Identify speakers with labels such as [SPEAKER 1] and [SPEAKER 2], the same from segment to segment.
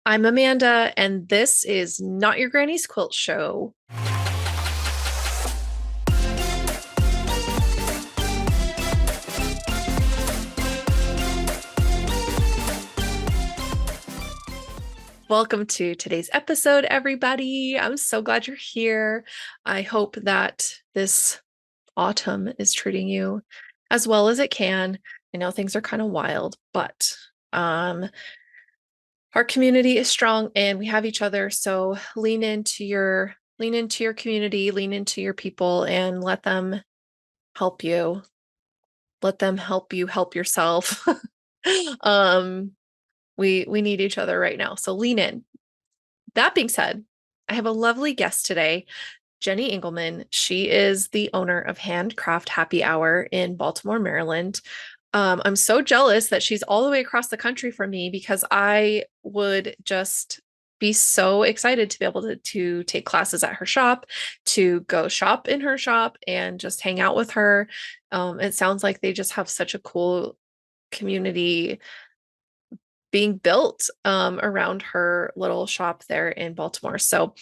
[SPEAKER 1] I'm Amanda, and this is Not Your Granny's Quilt Show. Welcome to today's episode, everybody. I'm so glad you're here. I hope that this autumn is treating you as well as it can. I know things are kind of wild, but our community is strong and we have each other. So lean into your community, lean into your people, and let them help you. Let them help you help yourself. um, we need each other right now. So lean in. That being said, I have a lovely guest today, Jenni Engleman. She is the owner of HandCraft Happy Hour in Baltimore, Maryland. I'm so jealous that she's all the way across the country from me because I would just be so excited to be able to take classes at her shop, to go shop in her shop and just hang out with her. It sounds like they just have such a cool community being built around her little shop there in Baltimore. So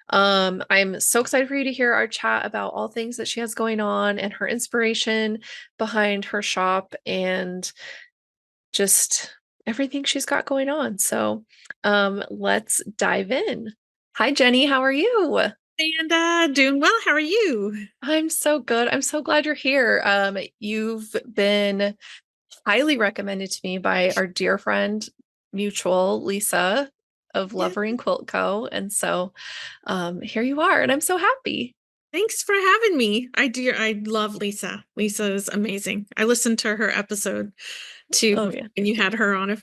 [SPEAKER 1] I'm so excited for you to hear our chat about all things that she has going on and her inspiration behind her shop and just everything she's got going on. So let's dive in. Hi, Jenni. How are you?
[SPEAKER 2] And doing well. How are you?
[SPEAKER 1] I'm so good. I'm so glad you're here. You've been highly recommended to me by our dear friend, mutual Lisa of
[SPEAKER 2] Yeah.
[SPEAKER 1] Lovering Quilt Co. And so here you are, and I'm so happy.
[SPEAKER 2] Thanks for having me. I love Lisa. Lisa is amazing. I listened to her episode
[SPEAKER 1] Oh
[SPEAKER 2] too
[SPEAKER 1] yeah.
[SPEAKER 2] when you had her on a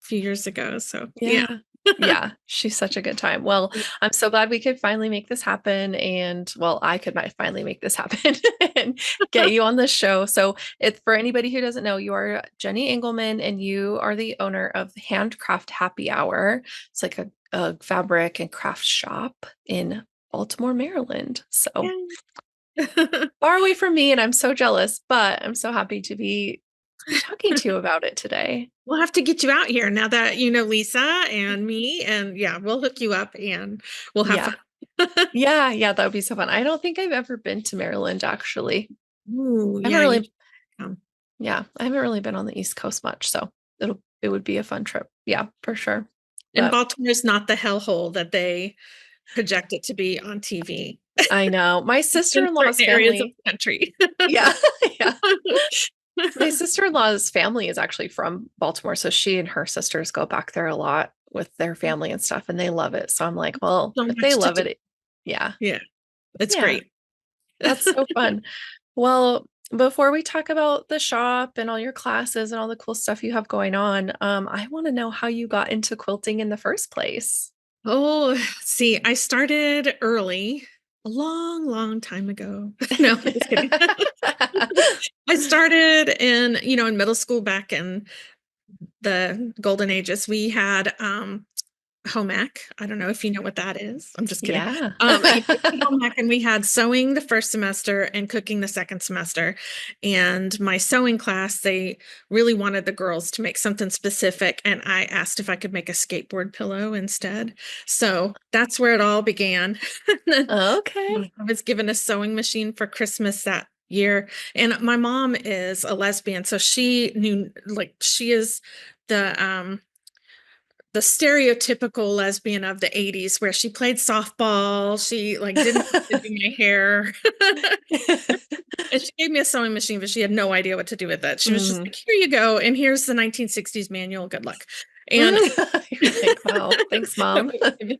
[SPEAKER 2] few years ago. So yeah.
[SPEAKER 1] Yeah. Yeah, she's such a good time. Well, I'm so glad we could finally make this happen. And well, I could finally make this happen and get you on the show. So, it's for anybody who doesn't know, you are Jenni Engleman and you are the owner of HandCraft Happy Hour. It's like a fabric and craft shop in Baltimore, Maryland. So
[SPEAKER 2] Yeah.
[SPEAKER 1] far away from me, and I'm so jealous, but I'm so happy to be talking to you about it today.
[SPEAKER 2] We'll have to get you out here now that you know Lisa and me, and yeah, we'll hook you up and we'll have
[SPEAKER 1] Yeah.
[SPEAKER 2] fun.
[SPEAKER 1] Yeah, yeah, that would be so fun. I don't think I've ever been to Maryland actually.
[SPEAKER 2] Ooh,
[SPEAKER 1] I haven't
[SPEAKER 2] yeah, you
[SPEAKER 1] really,
[SPEAKER 2] should come.
[SPEAKER 1] yeah, I haven't really been on the East Coast much, so it would be a fun trip. Yeah, for sure.
[SPEAKER 2] And
[SPEAKER 1] But
[SPEAKER 2] Baltimore is not the hellhole that they project it to be on TV
[SPEAKER 1] I know my
[SPEAKER 2] in
[SPEAKER 1] sister-in-law's
[SPEAKER 2] certain areas of
[SPEAKER 1] family.
[SPEAKER 2] the country.
[SPEAKER 1] Yeah, yeah. My sister-in-law's family is actually from Baltimore, so she and her sisters go back there a lot with their family and stuff, and they love it. So I'm like, well,
[SPEAKER 2] So
[SPEAKER 1] if they
[SPEAKER 2] much to
[SPEAKER 1] love
[SPEAKER 2] do.
[SPEAKER 1] yeah,
[SPEAKER 2] Yeah, it's
[SPEAKER 1] yeah,
[SPEAKER 2] great.
[SPEAKER 1] that's so fun. Well, before we talk about the shop and all your classes and all the cool stuff you have going on, I want to know how you got into quilting in the first place.
[SPEAKER 2] Oh, see, I started early, a long, long time ago. No, I'm just kidding. I started in middle school back in the golden ages. We had home ec. I don't know if you know what that is. I'm just kidding.
[SPEAKER 1] Yeah.
[SPEAKER 2] Home ec, and we had sewing the first semester and cooking the second semester. And my sewing class, they really wanted the girls to make something specific, and I asked if I could make a skateboard pillow instead. So that's where it all began. And then
[SPEAKER 1] Okay.
[SPEAKER 2] I was given a sewing machine for Christmas that year, and my mom is a lesbian, so she knew, like, she is the the stereotypical lesbian of the 80s where she played softball, she like didn't know how to do my hair. And she gave me a sewing machine, but she had no idea what to do with it. She was just
[SPEAKER 1] Mm.
[SPEAKER 2] like, here you go, and here's the 1960s manual, good luck. And
[SPEAKER 1] You're like, wow, thanks, mom.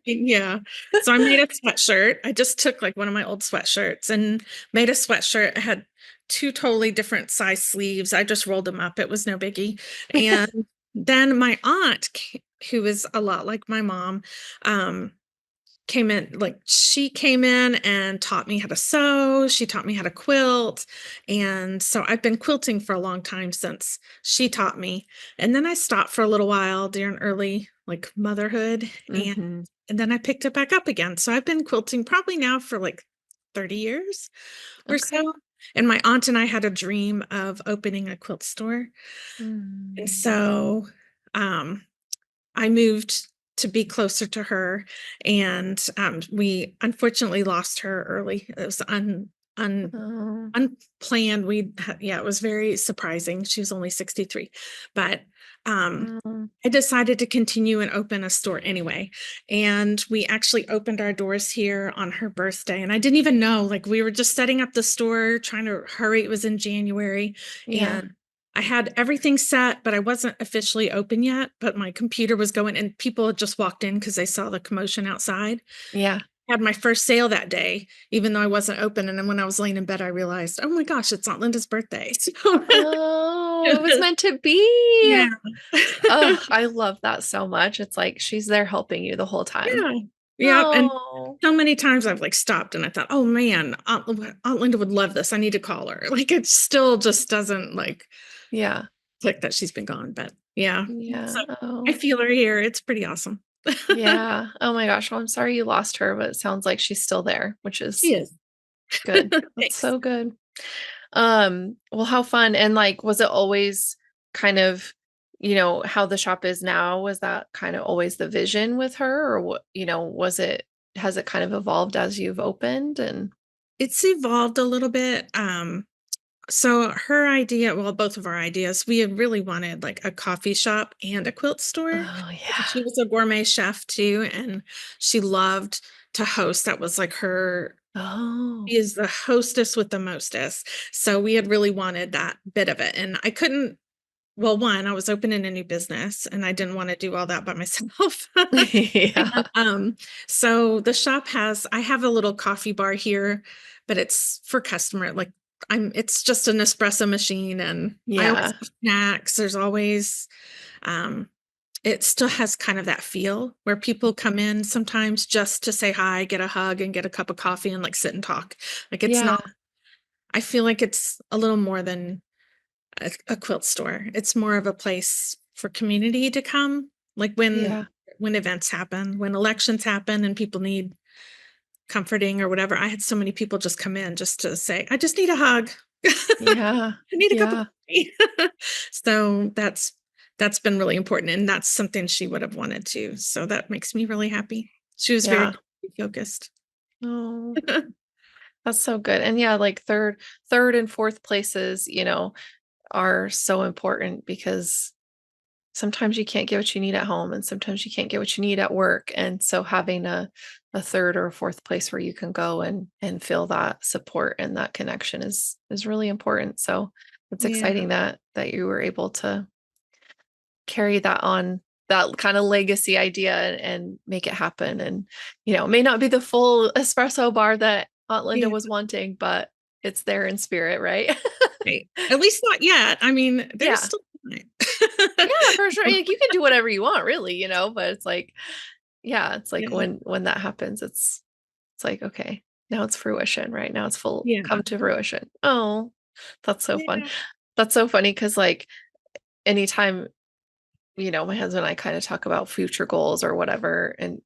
[SPEAKER 2] yeah. So I made a sweatshirt. I just took like one of my old sweatshirts and made a sweatshirt. I had two totally different size sleeves. I just rolled them up. It was no biggie. And then my aunt, who is a lot like my mom, um, came in, like she came in and taught me how to sew. She taught me how to quilt. And so I've been quilting for a long time since she taught me. And then I stopped for a little while during early like motherhood,
[SPEAKER 1] Hmm.
[SPEAKER 2] and then I picked it back up again. So I've been quilting probably now for like 30 years or
[SPEAKER 1] Okay.
[SPEAKER 2] so. And my aunt and I had a dream of opening a quilt store. And
[SPEAKER 1] Mm.
[SPEAKER 2] so um I moved to be closer to her. And we unfortunately lost her early. It was
[SPEAKER 1] Oh,
[SPEAKER 2] unplanned. Yeah, it was very surprising. She was only 63, but
[SPEAKER 1] mm,
[SPEAKER 2] I decided to continue and open a store anyway. And we actually opened our doors here on her birthday. And I didn't even know, like, we were just setting up the store, trying to hurry. It was in January.
[SPEAKER 1] yeah,
[SPEAKER 2] And I had everything set, but I wasn't officially open yet. But my computer was going, and people had just walked in because they saw the commotion outside.
[SPEAKER 1] yeah.
[SPEAKER 2] Had my first sale that day, even though I wasn't open. And then when I was laying in bed, I realized, oh my gosh, it's Aunt Linda's birthday. So
[SPEAKER 1] Oh, it
[SPEAKER 2] it
[SPEAKER 1] was
[SPEAKER 2] was,
[SPEAKER 1] meant to be.
[SPEAKER 2] yeah.
[SPEAKER 1] Oh, I love that so much. It's like she's there helping you the whole time.
[SPEAKER 2] Yeah. Yeah. And
[SPEAKER 1] Oh,
[SPEAKER 2] so many times I've like stopped and I thought, oh man, Aunt Linda would love this. I need to call her. Like it still just doesn't like
[SPEAKER 1] yeah,
[SPEAKER 2] click that she's been gone. But yeah. So
[SPEAKER 1] yeah.
[SPEAKER 2] I
[SPEAKER 1] Oh,
[SPEAKER 2] feel her here. It's pretty awesome.
[SPEAKER 1] yeah. Oh my gosh. Well, I'm sorry you lost her, but it sounds like she's still there, which
[SPEAKER 2] She
[SPEAKER 1] is
[SPEAKER 2] is.
[SPEAKER 1] good. That's
[SPEAKER 2] Thanks.
[SPEAKER 1] so good. Well, how fun. And like, was it always kind of, how the shop is now? Was that kind of always the vision with her, or what, has it kind of evolved as you've opened and
[SPEAKER 2] It's evolved a little bit. So her idea, well, both of our ideas, we had really wanted like a coffee shop and a quilt store.
[SPEAKER 1] oh
[SPEAKER 2] She
[SPEAKER 1] yeah.
[SPEAKER 2] was a gourmet chef too, and she loved to host. That was like her,
[SPEAKER 1] Oh,
[SPEAKER 2] she is the hostess with the mostest. So we had really wanted that bit of it. And I couldn't, well, one, I was opening a new business and I didn't want to do all that by myself.
[SPEAKER 1] yeah.
[SPEAKER 2] And, so the shop I have a little coffee bar here, but it's for customer. Like it's just an espresso machine and I always
[SPEAKER 1] Yeah.
[SPEAKER 2] have snacks. There's always, um, it still has kind of that feel where people come in sometimes just to say hi, get a hug and get a cup of coffee and like sit and talk. Like it's
[SPEAKER 1] Yeah.
[SPEAKER 2] not, I feel like it's a little more than a quilt store. It's more of a place for community to come. Like
[SPEAKER 1] Yeah.
[SPEAKER 2] when events happen, when elections happen and people need comforting or whatever. I had so many people just come in just to say, I just need a hug.
[SPEAKER 1] Yeah.
[SPEAKER 2] I need a cup of
[SPEAKER 1] Yeah.
[SPEAKER 2] coffee. So that's been really important. And that's something she would have wanted to. So that makes me really happy. She was very
[SPEAKER 1] Yeah.
[SPEAKER 2] focused.
[SPEAKER 1] Oh, that's so good. And yeah, like third and fourth places, are so important because sometimes you can't get what you need at home and sometimes you can't get what you need at work. And so having a third or a fourth place where you can go and feel that support and that connection is really important. So it's
[SPEAKER 2] Yeah.
[SPEAKER 1] exciting that you were able to carry that on, that kind of legacy idea, and make it happen. And it may not be the full espresso bar that Aunt Linda
[SPEAKER 2] Yeah.
[SPEAKER 1] was wanting, but it's there in spirit, right?
[SPEAKER 2] Right. At least not yet. I mean, there's
[SPEAKER 1] Yeah.
[SPEAKER 2] still time.
[SPEAKER 1] Yeah, for sure. Like, you can do whatever you want, really, but it's like, yeah, it's like
[SPEAKER 2] Yeah.
[SPEAKER 1] when that happens, it's like, okay, now it's fruition, right? Now it's full
[SPEAKER 2] Yeah.
[SPEAKER 1] come to fruition. Oh, that's so fun.
[SPEAKER 2] Yeah.
[SPEAKER 1] That's so funny because like anytime, my husband and I kind of talk about future goals or whatever, and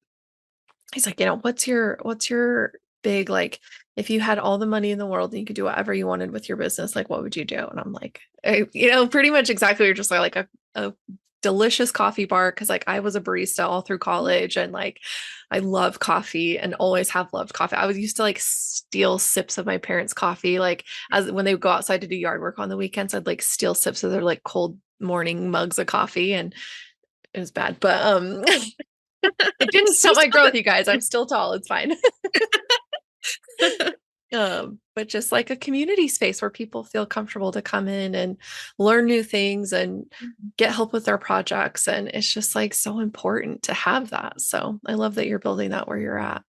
[SPEAKER 1] he's like, what's your big, like, if you had all the money in the world and you could do whatever you wanted with your business, like what would you do? And I'm like, pretty much exactly what you're just like a delicious coffee bar, because like I was a barista all through college, and like I love coffee and always have loved coffee. I was used to like steal sips of my parents' coffee, like as when they would go outside to do yard work on the weekends, I'd like steal sips of their like cold morning mugs of coffee, and it was bad, but it didn't stop
[SPEAKER 2] You
[SPEAKER 1] my
[SPEAKER 2] still
[SPEAKER 1] growth, you guys. I'm still tall. It's fine.
[SPEAKER 2] have-
[SPEAKER 1] But just like a community space where people feel comfortable to come in and learn new things and get help with their projects. And it's just like so important to have that. So I love that you're building that where you're at.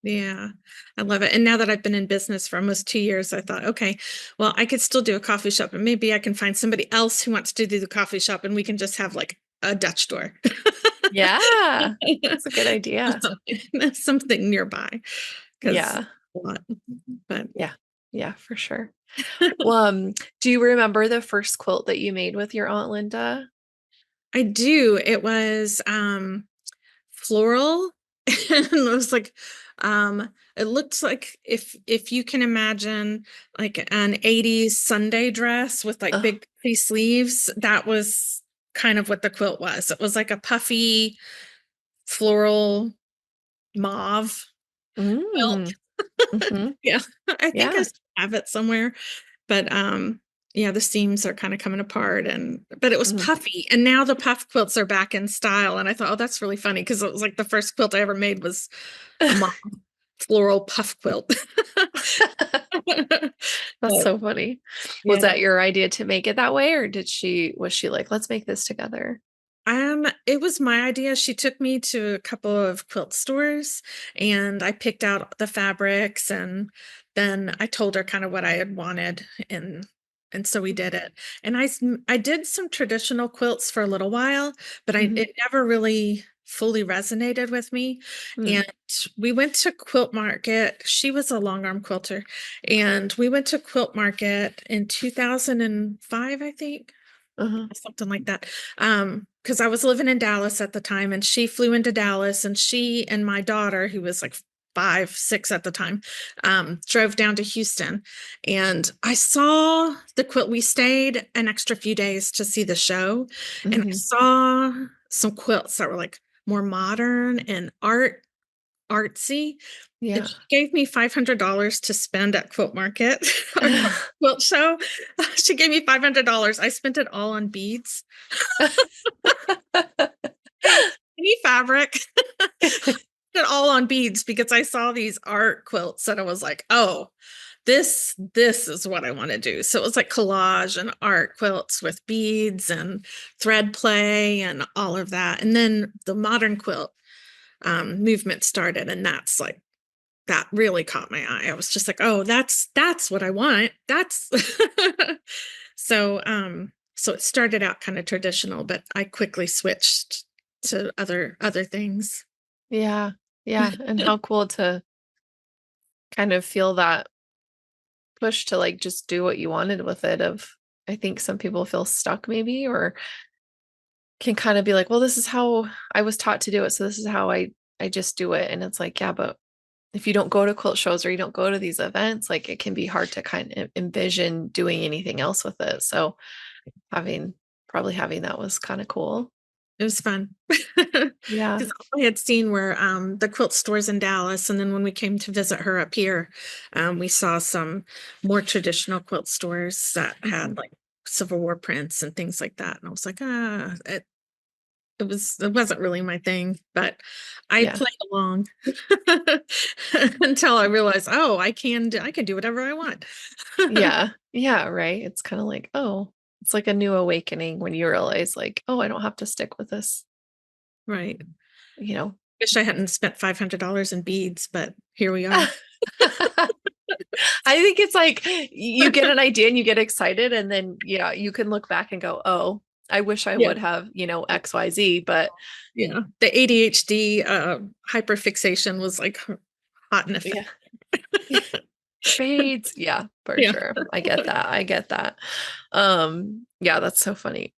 [SPEAKER 2] Yeah, I love it. And now that I've been in business for almost 2 years, I thought, okay, well, I could still do a coffee shop, and maybe I can find somebody else who wants to do the coffee shop, and we can just have like a Dutch door.
[SPEAKER 1] Yeah, that's a good idea.
[SPEAKER 2] Something nearby because
[SPEAKER 1] Yeah.
[SPEAKER 2] a lot. But
[SPEAKER 1] Yeah. Yeah, for sure. Well, do you remember the first quilt that you made with your Aunt Linda?
[SPEAKER 2] I do. It was floral and it was like it looks like if you can imagine like an 80s Sunday dress with like
[SPEAKER 1] Oh,
[SPEAKER 2] big puffy sleeves, that was kind of what the quilt was. It was like a puffy floral mauve quilt.
[SPEAKER 1] Mm. Mhm.
[SPEAKER 2] Yeah, I think I
[SPEAKER 1] Yeah.
[SPEAKER 2] still have it somewhere, but, yeah, the seams are kinda coming apart but it was
[SPEAKER 1] Mhm.
[SPEAKER 2] puffy, and now the puff quilts are back in style, and I thought, "Oh, that's really funny because it was, like, the first quilt I ever made was a mauve floral puff quilt."
[SPEAKER 1] That's
[SPEAKER 2] But,
[SPEAKER 1] so funny. Was
[SPEAKER 2] yeah.
[SPEAKER 1] that your idea to make it that way, or was she like, "Let's make this together?"
[SPEAKER 2] It was my idea. She took me to a couple of quilt stores and I picked out the fabrics and then I told her kind of what I had wanted and so we did it. And I did some traditional quilts for a little while, but
[SPEAKER 1] Mhm.
[SPEAKER 2] it never really fully resonated with me.
[SPEAKER 1] Mm.
[SPEAKER 2] And we went to quilt market. She was a long arm quilter and we went to quilt market in 2005, I think,
[SPEAKER 1] Uh-huh.
[SPEAKER 2] something like that. Because I was living in Dallas at the time, and she flew into Dallas, and she and my daughter, who was like 5, 6 at the time, drove down to Houston. And I saw the quilt. We stayed an extra few days to see the show, and I
[SPEAKER 1] Mhm.
[SPEAKER 2] saw some quilts that were like more modern and artsy. And
[SPEAKER 1] Yeah.
[SPEAKER 2] she gave me $500 to spend at Quilt Market or quilt show. She gave me $500. I spent it all on beads, any fabric, it all on beads because I saw these art quilts and I was like, "Oh, this is what I want to do." So it was like collage and art quilts with beads and thread play and all of that. And then the modern quilt movement started, and that really caught my eye. I was just like, "Oh, that's what I want. That's" so it started out kind of traditional, but I quickly switched to other things.
[SPEAKER 1] Yeah. Yeah, and how cool to kind of feel that push to, like, just do what you wanted with it of I think some people feel stuck maybe or can kinda be like, "Well, this is how I was taught to do it, so this is how I just do it," and it's like, yeah, but if you don't go to quilt shows or you don't go to these events, like, it can be hard to kind of envision doing anything else with it, so having probably having that was kinda cool.
[SPEAKER 2] It was fun.
[SPEAKER 1] Yeah.
[SPEAKER 2] Because I had seen were, the quilt stores in Dallas, and then when we came to visit her up here, we saw some more traditional quilt stores that
[SPEAKER 1] Mhm.
[SPEAKER 2] had, like, Civil War prints and things like that, and I was like, "Ah," it wasn't really my thing, but I
[SPEAKER 1] Yeah.
[SPEAKER 2] played along until I realized, "Oh, I can do whatever I want."
[SPEAKER 1] Yeah. Yeah, right? It's kinda like, oh, it's like a new awakening when you realize, like, "Oh, I don't have to stick with this,"
[SPEAKER 2] Right.
[SPEAKER 1] you know?
[SPEAKER 2] Wish I hadn't spent $500 in beads, but here we are.
[SPEAKER 1] I think it's like you get an idea and you get excited and then, yeah, you can look back and go, "Oh, I wish I
[SPEAKER 2] Yeah.
[SPEAKER 1] would have, XYZ," but
[SPEAKER 2] Yeah. The ADHD, hyperfixation was, like, hot and effect.
[SPEAKER 1] yeah. Spades. Yeah, for
[SPEAKER 2] Yeah.
[SPEAKER 1] sure. I get that. I get that. Yeah, that's so funny.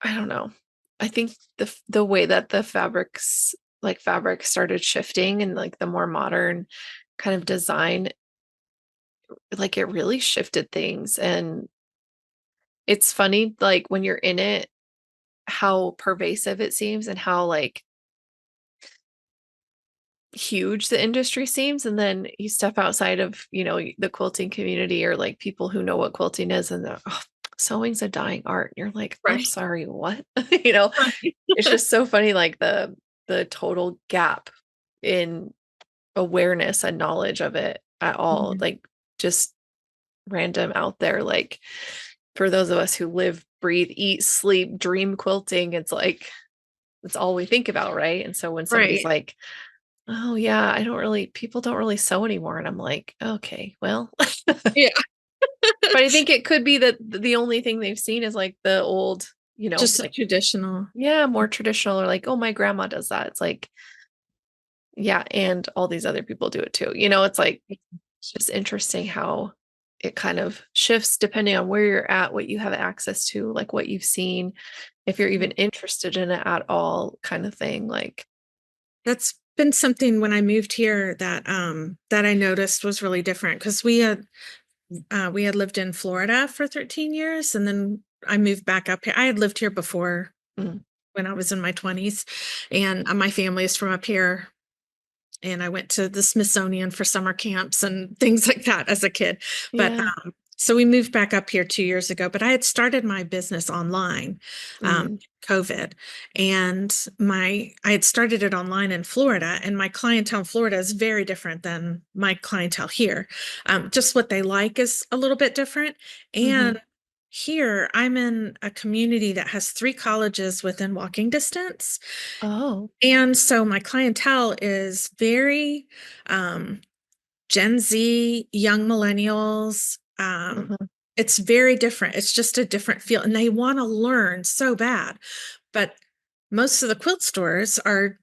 [SPEAKER 1] I don't know. I think the way that the fabric started shifting and like the more modern kind of design, like it really shifted things. And it's funny, like when you're in it, how pervasive it seems and how like huge the industry seems. And then you step outside of, the quilting community or like people who know what quilting is and they're, oh, sewing's a dying art. And you're like, I'm
[SPEAKER 2] Right.
[SPEAKER 1] sorry, what? you know,
[SPEAKER 2] Right.
[SPEAKER 1] it's just so funny, like the total gap in awareness and knowledge of it at all.
[SPEAKER 2] Mhm.
[SPEAKER 1] Like just random out there. Like for those of us who live, breathe, eat, sleep, dream quilting, it's like it's all we think about, right? And so when somebody's
[SPEAKER 2] Right.
[SPEAKER 1] like, oh yeah, people don't really sew anymore. And I'm like, okay, well, but
[SPEAKER 2] Yeah.
[SPEAKER 1] I think it could be that the only thing they've seen is like the old,
[SPEAKER 2] Just a
[SPEAKER 1] like,
[SPEAKER 2] traditional.
[SPEAKER 1] yeah, more traditional or like, oh, my grandma does that. It's like, yeah, and all these other people do it too. It's like it's just interesting how it kind of shifts depending on where you're at, what you have access to, like what you've seen, if you're even interested in it at all, kind of thing. Like,
[SPEAKER 2] That's been something when I moved here that I noticed was really different because we had lived in Florida for 13 years, and then I moved back up here. I had lived here before
[SPEAKER 1] mm,
[SPEAKER 2] when I was in my 20s. And my family is from up here. And I went to the Smithsonian for summer camps and things like that as a kid. But
[SPEAKER 1] Yeah.
[SPEAKER 2] so we moved back up here 2 years ago, but I had started my business online,
[SPEAKER 1] Mm.
[SPEAKER 2] COVID, and I had started it online in Florida, and my clientele in Florida is very different than my clientele here. Just what they like is a little bit different.
[SPEAKER 1] Mhm.
[SPEAKER 2] And here I'm in a community that has 3 colleges within walking distance.
[SPEAKER 1] Oh.
[SPEAKER 2] And so my clientele is very um, Gen Z, young millennials.
[SPEAKER 1] Mhm.
[SPEAKER 2] It's very different. It's just a different feel, and they want to learn so bad. But most of the quilt stores are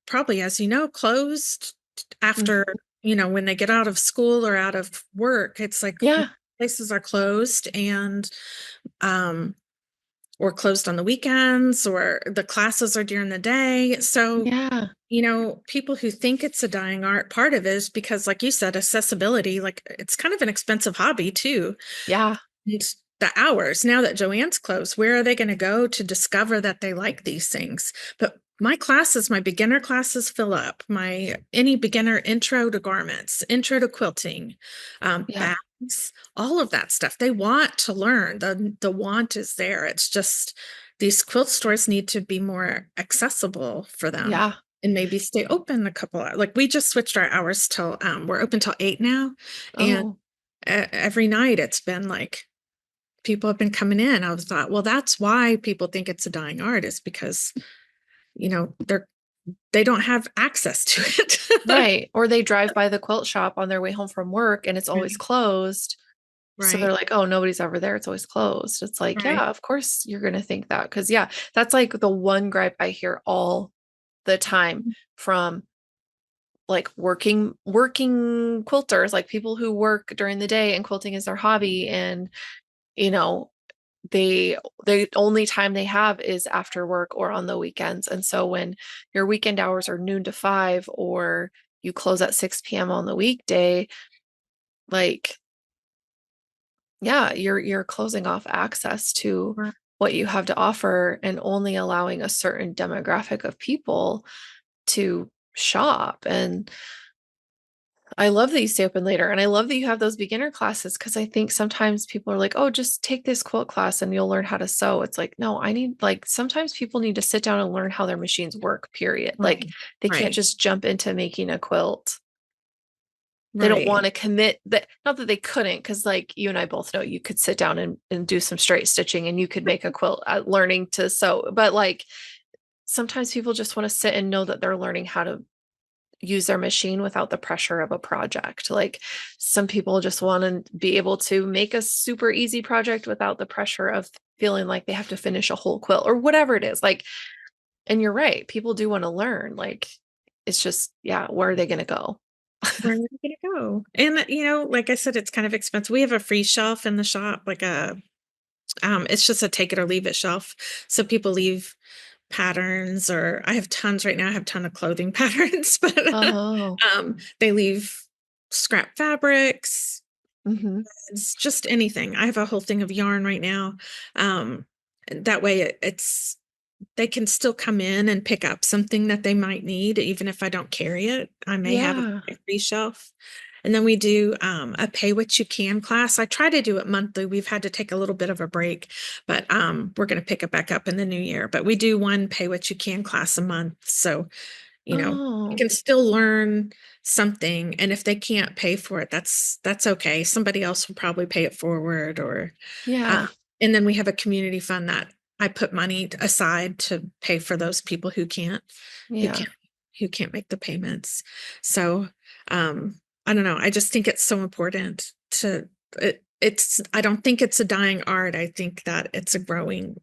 [SPEAKER 2] probably, as you know, closed after,
[SPEAKER 1] Mhm.
[SPEAKER 2] when they get out of school or out of work. It's like
[SPEAKER 1] Yeah.
[SPEAKER 2] places are closed, and um, or closed on the weekends, or the classes are during the day. So
[SPEAKER 1] Yeah.
[SPEAKER 2] people who think it's a dying art, part of it is because, like you said, accessibility, like it's kind of an expensive hobby too.
[SPEAKER 1] Yeah.
[SPEAKER 2] And the hours, now that Joanne's closed, where are they going to go to discover that they like these things? But my beginner classes fill up. My any beginner intro to garments, intro to quilting,
[SPEAKER 1] Yeah.
[SPEAKER 2] bags, all of that stuff. They want to learn. The want is there. It's just these quilt stores need to be more accessible for them
[SPEAKER 1] Yeah.
[SPEAKER 2] and maybe stay open a couple hours. Like we just switched our hours till we're open till 8 now. And
[SPEAKER 1] Oh.
[SPEAKER 2] every night it's been like people have been coming in. I was thought, well, that's why people think it's a dying art, is because, they don't have access to it.
[SPEAKER 1] Right. Or they drive by the quilt shop on their way home from work and it's always
[SPEAKER 2] Right.
[SPEAKER 1] closed. So they're
[SPEAKER 2] Right.
[SPEAKER 1] like, oh, nobody's ever there. It's always closed. It's like,
[SPEAKER 2] Right.
[SPEAKER 1] yeah, of course you're going to think that. Cause yeah, that's like the one gripe I hear all the time from like working quilters, like people who work during the day and quilting is their hobby. And, you know, they the only time they have is after work or on the weekends. And so when your weekend hours are noon to 5 or you close at 6 p.m. on the weekday, like yeah, you're closing off access to
[SPEAKER 2] Right.
[SPEAKER 1] what you have to offer and only allowing a certain demographic of people to shop. And I love that you stay open later. And I love that you have those beginner classes because I think sometimes people are like, oh, just take this quilt class and you'll learn how to sew. It's like, no, I need, like, sometimes people need to sit down and learn how their machines work, period. Like,
[SPEAKER 2] Right.
[SPEAKER 1] they can't
[SPEAKER 2] Right.
[SPEAKER 1] just jump into making a quilt. They don't
[SPEAKER 2] Right.
[SPEAKER 1] want to commit that, not that they couldn't, because like you and I both know you could sit down and do some straight stitching and you could make a quilt learning to sew. But like sometimes people just want to sit and know that they're learning how to use their machine without the pressure of a project. Like some people just want to be able to make a super easy project without the pressure of feeling like they have to finish a whole quilt or whatever it is. Like, and you're right, people do want to learn. Like, it's just, yeah, where are they going to go?
[SPEAKER 2] Where are we gonna go? And like I said, it's kind of expensive. We have a free shelf in the shop, like it's just a take it or leave it shelf. So people leave patterns, or I have tons right now. I have a ton of clothing patterns, but
[SPEAKER 1] Oh,
[SPEAKER 2] they leave scrap fabrics.
[SPEAKER 1] mm-hmm.
[SPEAKER 2] It's just anything. I have a whole thing of yarn right now. Um, that way it's they can still come in and pick up something that they might need, even if I don't carry it. I may have
[SPEAKER 1] Yeah,
[SPEAKER 2] a free shelf. And then we do a pay what you can class. I try to do it monthly. We've had to take a little bit of a break, but we're going to pick it back up in the new year. But we do one pay what you can class a month. So you
[SPEAKER 1] oh,
[SPEAKER 2] can still learn something, and if they can't pay for it, that's okay. Somebody else will probably pay it forward, or uh,
[SPEAKER 1] yeah,
[SPEAKER 2] and then we have a community fund that I put money aside to pay for those people who
[SPEAKER 1] yeah,
[SPEAKER 2] can't who can't make the payments. So I don't know, I just think it's so important to it's I don't think it's a dying art. I think that it's a growing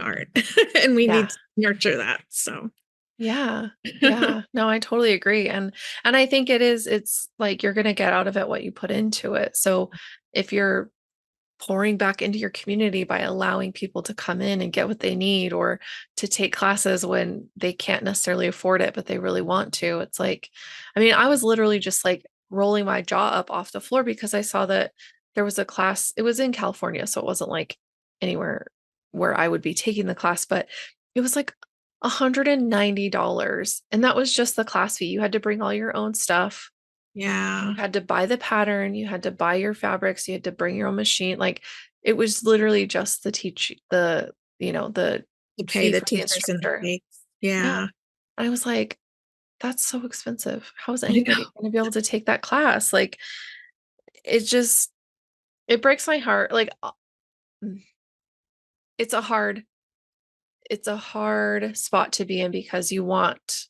[SPEAKER 2] art and we
[SPEAKER 1] yeah.
[SPEAKER 2] need to nurture that. So
[SPEAKER 1] Yeah. Yeah. No, I totally agree. And I think it's like you're gonna get out of it what you put into it. So if you're pouring back into your community by allowing people to come in and get what they need or to take classes when they can't necessarily afford it, but they really want to, it's like, I mean, I was literally just like rolling my jaw up off the floor because I saw that there was a class, it was in California, so it wasn't like anywhere where I would be taking the class, but it was like $190. And that was just the class fee. You had to bring all your own stuff.
[SPEAKER 2] Yeah.
[SPEAKER 1] You had to buy the pattern, you had to buy your fabrics, you had to bring your own machine. Like it was literally just the
[SPEAKER 2] To pay
[SPEAKER 1] fee
[SPEAKER 2] the
[SPEAKER 1] for the
[SPEAKER 2] teachers and the
[SPEAKER 1] instructor.
[SPEAKER 2] cakes.
[SPEAKER 1] Yeah.
[SPEAKER 2] Yeah.
[SPEAKER 1] I was like, that's so expensive. How is
[SPEAKER 2] I know.
[SPEAKER 1] anybody going to be able to take that class? Like it just it breaks my heart. Like mm, it's a hard it's a hard spot to be in because you want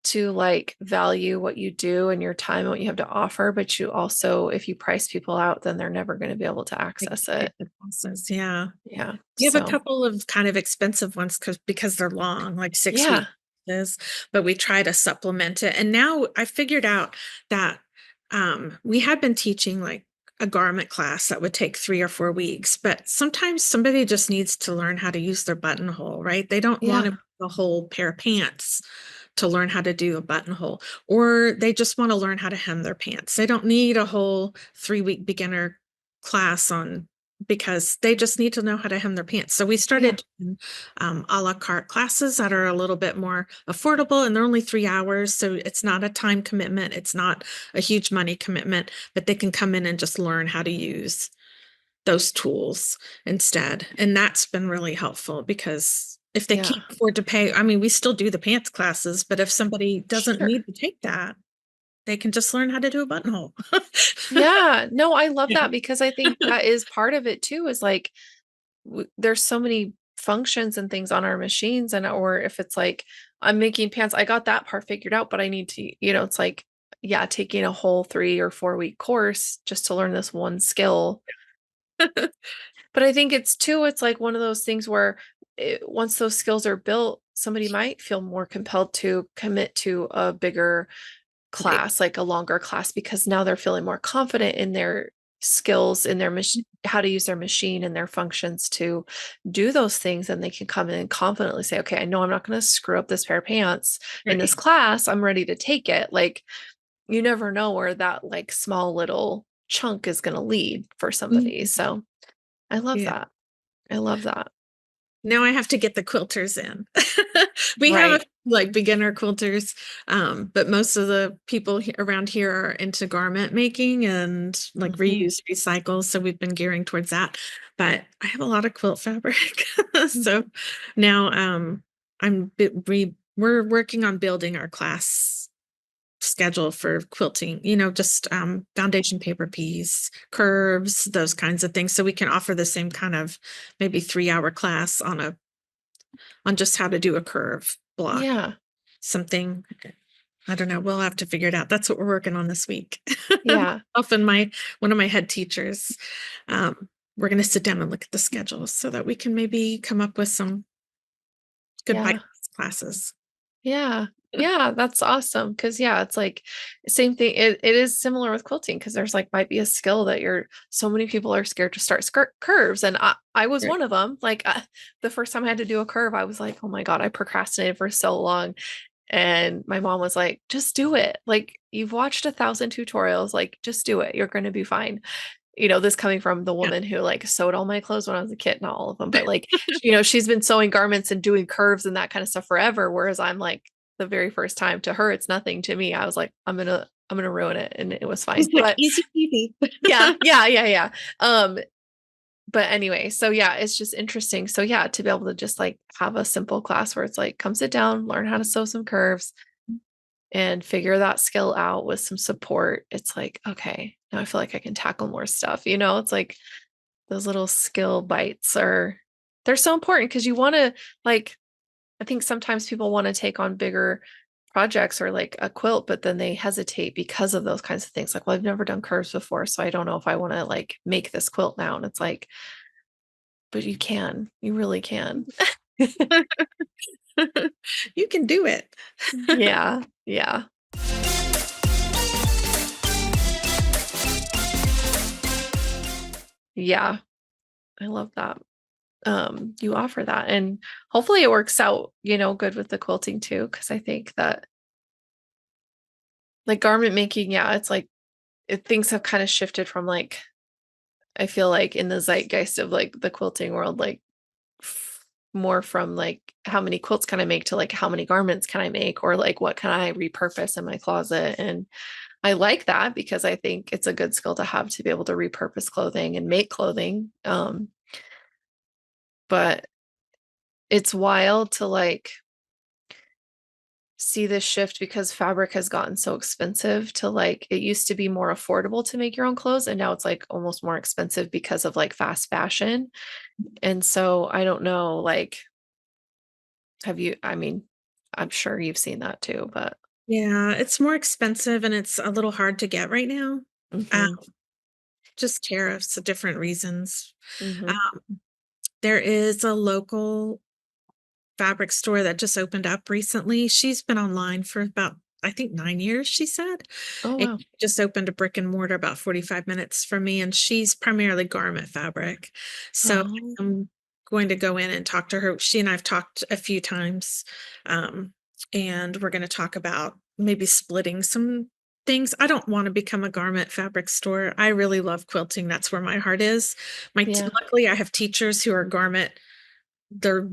[SPEAKER 1] to like value what you do and your time and what you have to offer, but you also, if you price people out, then they're never going to be able to
[SPEAKER 2] They
[SPEAKER 1] access
[SPEAKER 2] can take
[SPEAKER 1] it.
[SPEAKER 2] the classes. Yeah.
[SPEAKER 1] Yeah.
[SPEAKER 2] You have a
[SPEAKER 1] So,
[SPEAKER 2] couple of kind of expensive ones because they're long, like 6 weeks.
[SPEAKER 1] yeah.
[SPEAKER 2] But we try to supplement it. And now I figured out that we had been teaching like a garment class that would take 3 or 4 weeks, but sometimes somebody just needs to learn how to use their buttonhole, right? They don't want to
[SPEAKER 1] Yeah.
[SPEAKER 2] make a whole pair of pants to learn how to do a buttonhole, or they just want to learn how to hem their pants. They don't need a whole 3 week beginner class on because they just need to know how to hem their pants. So we
[SPEAKER 1] Yeah.
[SPEAKER 2] started doing, a la carte classes that are a little bit more affordable, and they're only 3 hours. So it's not a time commitment. It's not a huge money commitment, but they can come in and just learn how to use those tools instead. And that's been really helpful because if they
[SPEAKER 1] Yeah.
[SPEAKER 2] can't afford to pay, I mean, we still do the pants classes, but if somebody doesn't
[SPEAKER 1] Sure.
[SPEAKER 2] need to take that, they can just learn how to do a buttonhole.
[SPEAKER 1] Yeah. No, I love
[SPEAKER 2] Yeah.
[SPEAKER 1] that because I think that is part of it too, is like there's so many functions and things on our machines and or if it's like I'm making pants, I got that part figured out, but I need to, it's like, yeah, taking a whole 3 or 4 week course just to learn this one skill. But I think it's too, it's like one of those things where once those skills are built, somebody might feel more compelled to commit to a bigger
[SPEAKER 2] Right.
[SPEAKER 1] class, like a longer class, because now they're feeling more confident in their skills, in their how to use their machine and their functions to do those things. And they can come in and confidently say, okay, I know I'm not going to screw up this pair of pants in this
[SPEAKER 2] Right.
[SPEAKER 1] class. I'm ready to take it. Like, you never know where that like small little chunk is going to lead for somebody.
[SPEAKER 2] Mhm.
[SPEAKER 1] So I love
[SPEAKER 2] Yeah.
[SPEAKER 1] that. I love that.
[SPEAKER 2] Now I have to get the quilters in. We have a
[SPEAKER 1] Right.
[SPEAKER 2] like beginner quilters, but most of the people around here are into garment making and like
[SPEAKER 1] Mhm.
[SPEAKER 2] reuse, recycle. So we've been gearing towards that. But I have a lot of quilt fabric, so now we're working on building our class schedule for quilting, just foundation paper piece, curves, those kinds of things. So we can offer the same kind of maybe 3 hour class on just how to do a curve block.
[SPEAKER 1] Yeah.
[SPEAKER 2] Something, I don't know, we'll have to figure it out. That's what we're working on this week.
[SPEAKER 1] Yeah.
[SPEAKER 2] Often one of my head teachers, we're going to sit down and look at the schedules so that we can maybe come up with some good bite
[SPEAKER 1] Yeah.
[SPEAKER 2] classes.
[SPEAKER 1] Yeah. Yeah, that's awesome. Cause yeah, it's like same thing. It is similar with quilting because there's like might be a skill that so many people are scared to start curves. And I was
[SPEAKER 2] Right.
[SPEAKER 1] one of them. Like the first time I had to do a curve, I was like, oh my God, I procrastinated for so long. And my mom was like, just do it. Like you've watched 1,000 tutorials, like just do it. You're going to be fine. This coming from the
[SPEAKER 2] Yeah.
[SPEAKER 1] woman who like sewed all my clothes when I was a kid, not all of them, but like, she's been sewing garments and doing curves and that kind of stuff forever. Whereas I'm like the very first time to her, it's nothing to me. I was like, I'm gonna ruin it. And it was fine.
[SPEAKER 2] It's like
[SPEAKER 1] But
[SPEAKER 2] easy peasy.
[SPEAKER 1] yeah, yeah, yeah, yeah. But anyway, so yeah, it's just interesting. So yeah, to be able to just like have a simple class where it's like, come sit down, learn how to sew some curves and figure that skill out with some support. It's like, okay, now I feel like I can tackle more stuff. It's like those little skill bites they're so important because you want to like I think sometimes people want to take on bigger projects or like a quilt, but then they hesitate because of those kinds of things. Like, well, I've never done curves before, so I don't know if I want to like make this quilt now. And it's like, but you really can.
[SPEAKER 2] You can do it.
[SPEAKER 1] Yeah, yeah, yeah. I love that. You offer that, and hopefully it works out, good with the quilting too. Because I think that like garment making, yeah, it's like things have kind of shifted from like I feel like in the zeitgeist of like the quilting world, like more from like how many quilts can I make to like how many garments can I make or like what can I repurpose in my closet. And I like that because I think it's a good skill to have to be able to repurpose clothing and make clothing. But it's wild to like see this shift because fabric has gotten so expensive to like it used to be more affordable to make your own clothes and now it's like almost more expensive because of like fast fashion. And so I don't know, like, have you, I mean, I'm sure you've seen that too, but
[SPEAKER 2] Yeah, it's more expensive and it's a little hard to get right now. Um,
[SPEAKER 1] hmm
[SPEAKER 2] just tariffs, different reasons.
[SPEAKER 1] hmm
[SPEAKER 2] Um, there is a local fabric store that just opened up recently. She's been online for about, I think, 9 years, she said.
[SPEAKER 1] oh
[SPEAKER 2] And
[SPEAKER 1] wow.
[SPEAKER 2] just opened a brick and mortar about 45 minutes from me. And she's primarily garment fabric. So
[SPEAKER 1] Oh
[SPEAKER 2] I'm going to go in and talk to her. She and I've talked a few times. And we're going to talk about maybe splitting some things. I don't want to become a garment fabric store. I really love quilting. That's where my heart is.
[SPEAKER 1] yeah.
[SPEAKER 2] Luckily, I have teachers who are garment, they're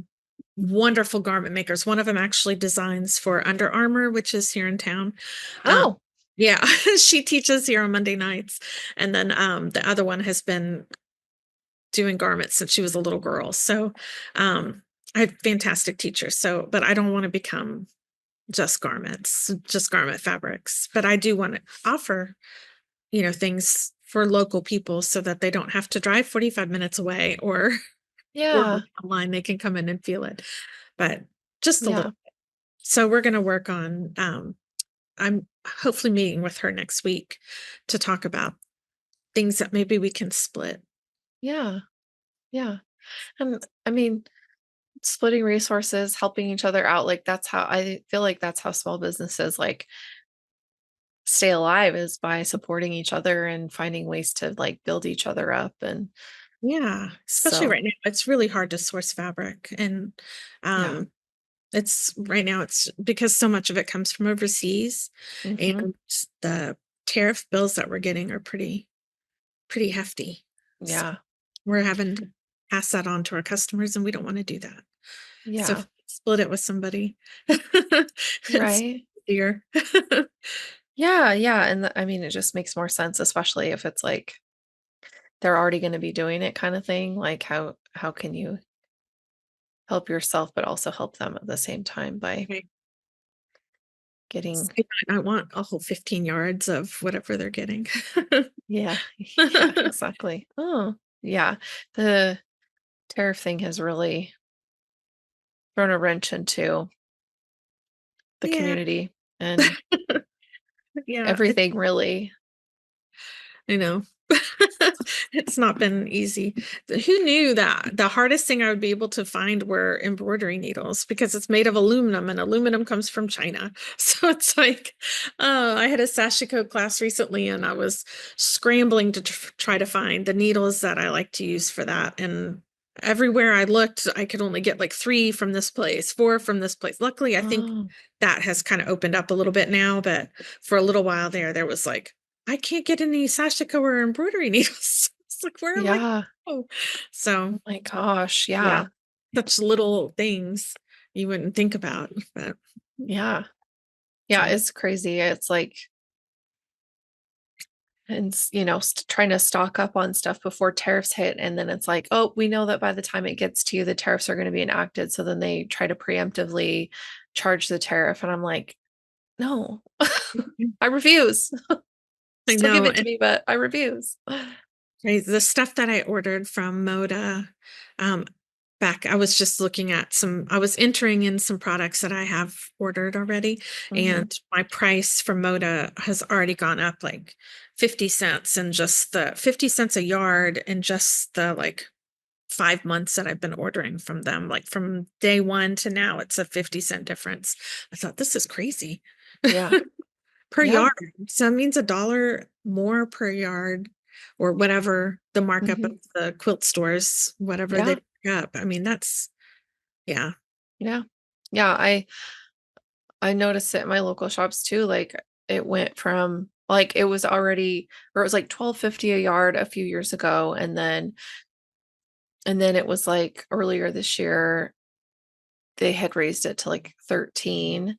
[SPEAKER 2] wonderful garment makers. One of them actually designs for Under Armour, which is here in town. Um,
[SPEAKER 1] Oh
[SPEAKER 2] yeah, she teaches here on Monday nights. And then the other one has been doing garments since she was a little girl. So I have fantastic teachers. So, but I don't want to become just garments, just garment fabrics. But I do want to offer, things for local people so that they don't have to drive 45 minutes away or order
[SPEAKER 1] yeah.
[SPEAKER 2] online. They can come in and feel it. But just a
[SPEAKER 1] Yeah.
[SPEAKER 2] little. So we're going to work on, I'm hopefully meeting with her next week to talk about things that maybe we can split.
[SPEAKER 1] Yeah. Yeah. And I mean, splitting resources, helping each other out, like that's how I feel like that's how small businesses like stay alive is by supporting each other and finding ways to like build each other up. And
[SPEAKER 2] Yeah, especially
[SPEAKER 1] so,
[SPEAKER 2] right now. It's really hard to source fabric. And
[SPEAKER 1] yeah.
[SPEAKER 2] um, it's right now, it's because so much of it comes from overseas.
[SPEAKER 1] hmm
[SPEAKER 2] And the tariff bills that we're getting are pretty hefty. So
[SPEAKER 1] Yeah.
[SPEAKER 2] we're having to pass that on to our customers, and we don't want to do that. So if
[SPEAKER 1] Yeah.
[SPEAKER 2] we split it with somebody, it's
[SPEAKER 1] Right.
[SPEAKER 2] easier.
[SPEAKER 1] Yeah. Yeah. And I mean, it just makes more sense, especially if it's like they're already going to be doing it kind of thing. Like how can you help yourself, but also help them at the same time by
[SPEAKER 2] Right.
[SPEAKER 1] getting,
[SPEAKER 2] They might not want a whole 15 yards of whatever they're getting.
[SPEAKER 1] yeah. Yeah, exactly. Oh, yeah. The tariff thing has really thrown a wrench into the
[SPEAKER 2] Yeah.
[SPEAKER 1] community and
[SPEAKER 2] Yeah,
[SPEAKER 1] everything really.
[SPEAKER 2] I know. It's not been easy. Who knew that the hardest thing I would be able to find were embroidery needles because it's made of aluminum and aluminum comes from China. So it's like, I had a sashiko class recently and I was scrambling to try to find the needles that I like to use for that. And everywhere I looked, I could only get like 3 from this place, 4 from this place. Luckily, I think
[SPEAKER 1] Oh,
[SPEAKER 2] that has kind of opened up a little bit now, but for a little while there was like, I can't get any sashiko or embroidery needles. It's like, where am I?
[SPEAKER 1] yeah.
[SPEAKER 2] Oh, so
[SPEAKER 1] Oh my gosh.
[SPEAKER 2] yeah,
[SPEAKER 1] Yeah.
[SPEAKER 2] such little things you wouldn't think about, but
[SPEAKER 1] Yeah. Yeah.
[SPEAKER 2] so
[SPEAKER 1] It's crazy. It's like, and trying to stock up on stuff before tariffs hit. And then it's like, oh, we know that by the time it gets to you, the tariffs are going to be enacted. So then they try to preemptively charge the tariff. And I'm like, no, I refuse.
[SPEAKER 2] I
[SPEAKER 1] Still give
[SPEAKER 2] know.
[SPEAKER 1] it to
[SPEAKER 2] And
[SPEAKER 1] me, but I refuse.
[SPEAKER 2] right, the stuff that I ordered from Moda, um, back, I was just looking at I was entering in some products that I have ordered already,
[SPEAKER 1] hmm
[SPEAKER 2] and my price from Moda has already gone up like 50 cents and just the 50 cents a yard and just the like 5 months that I've been ordering from them, like from day one to now, it's a 50-cent difference. I thought this is crazy.
[SPEAKER 1] Yeah.
[SPEAKER 2] Per
[SPEAKER 1] Yeah.
[SPEAKER 2] yard. So that means $1 more per yard or whatever the markup of
[SPEAKER 1] hmm
[SPEAKER 2] the quilt stores, whatever they
[SPEAKER 1] Yeah.
[SPEAKER 2] pick up. I mean, that's, yeah.
[SPEAKER 1] Yeah. Yeah. I noticed it in my local shops too. Like it went from like it was already or it was like 12.50 a yard a few years ago. And then it was like earlier this year. they had raised it to like 13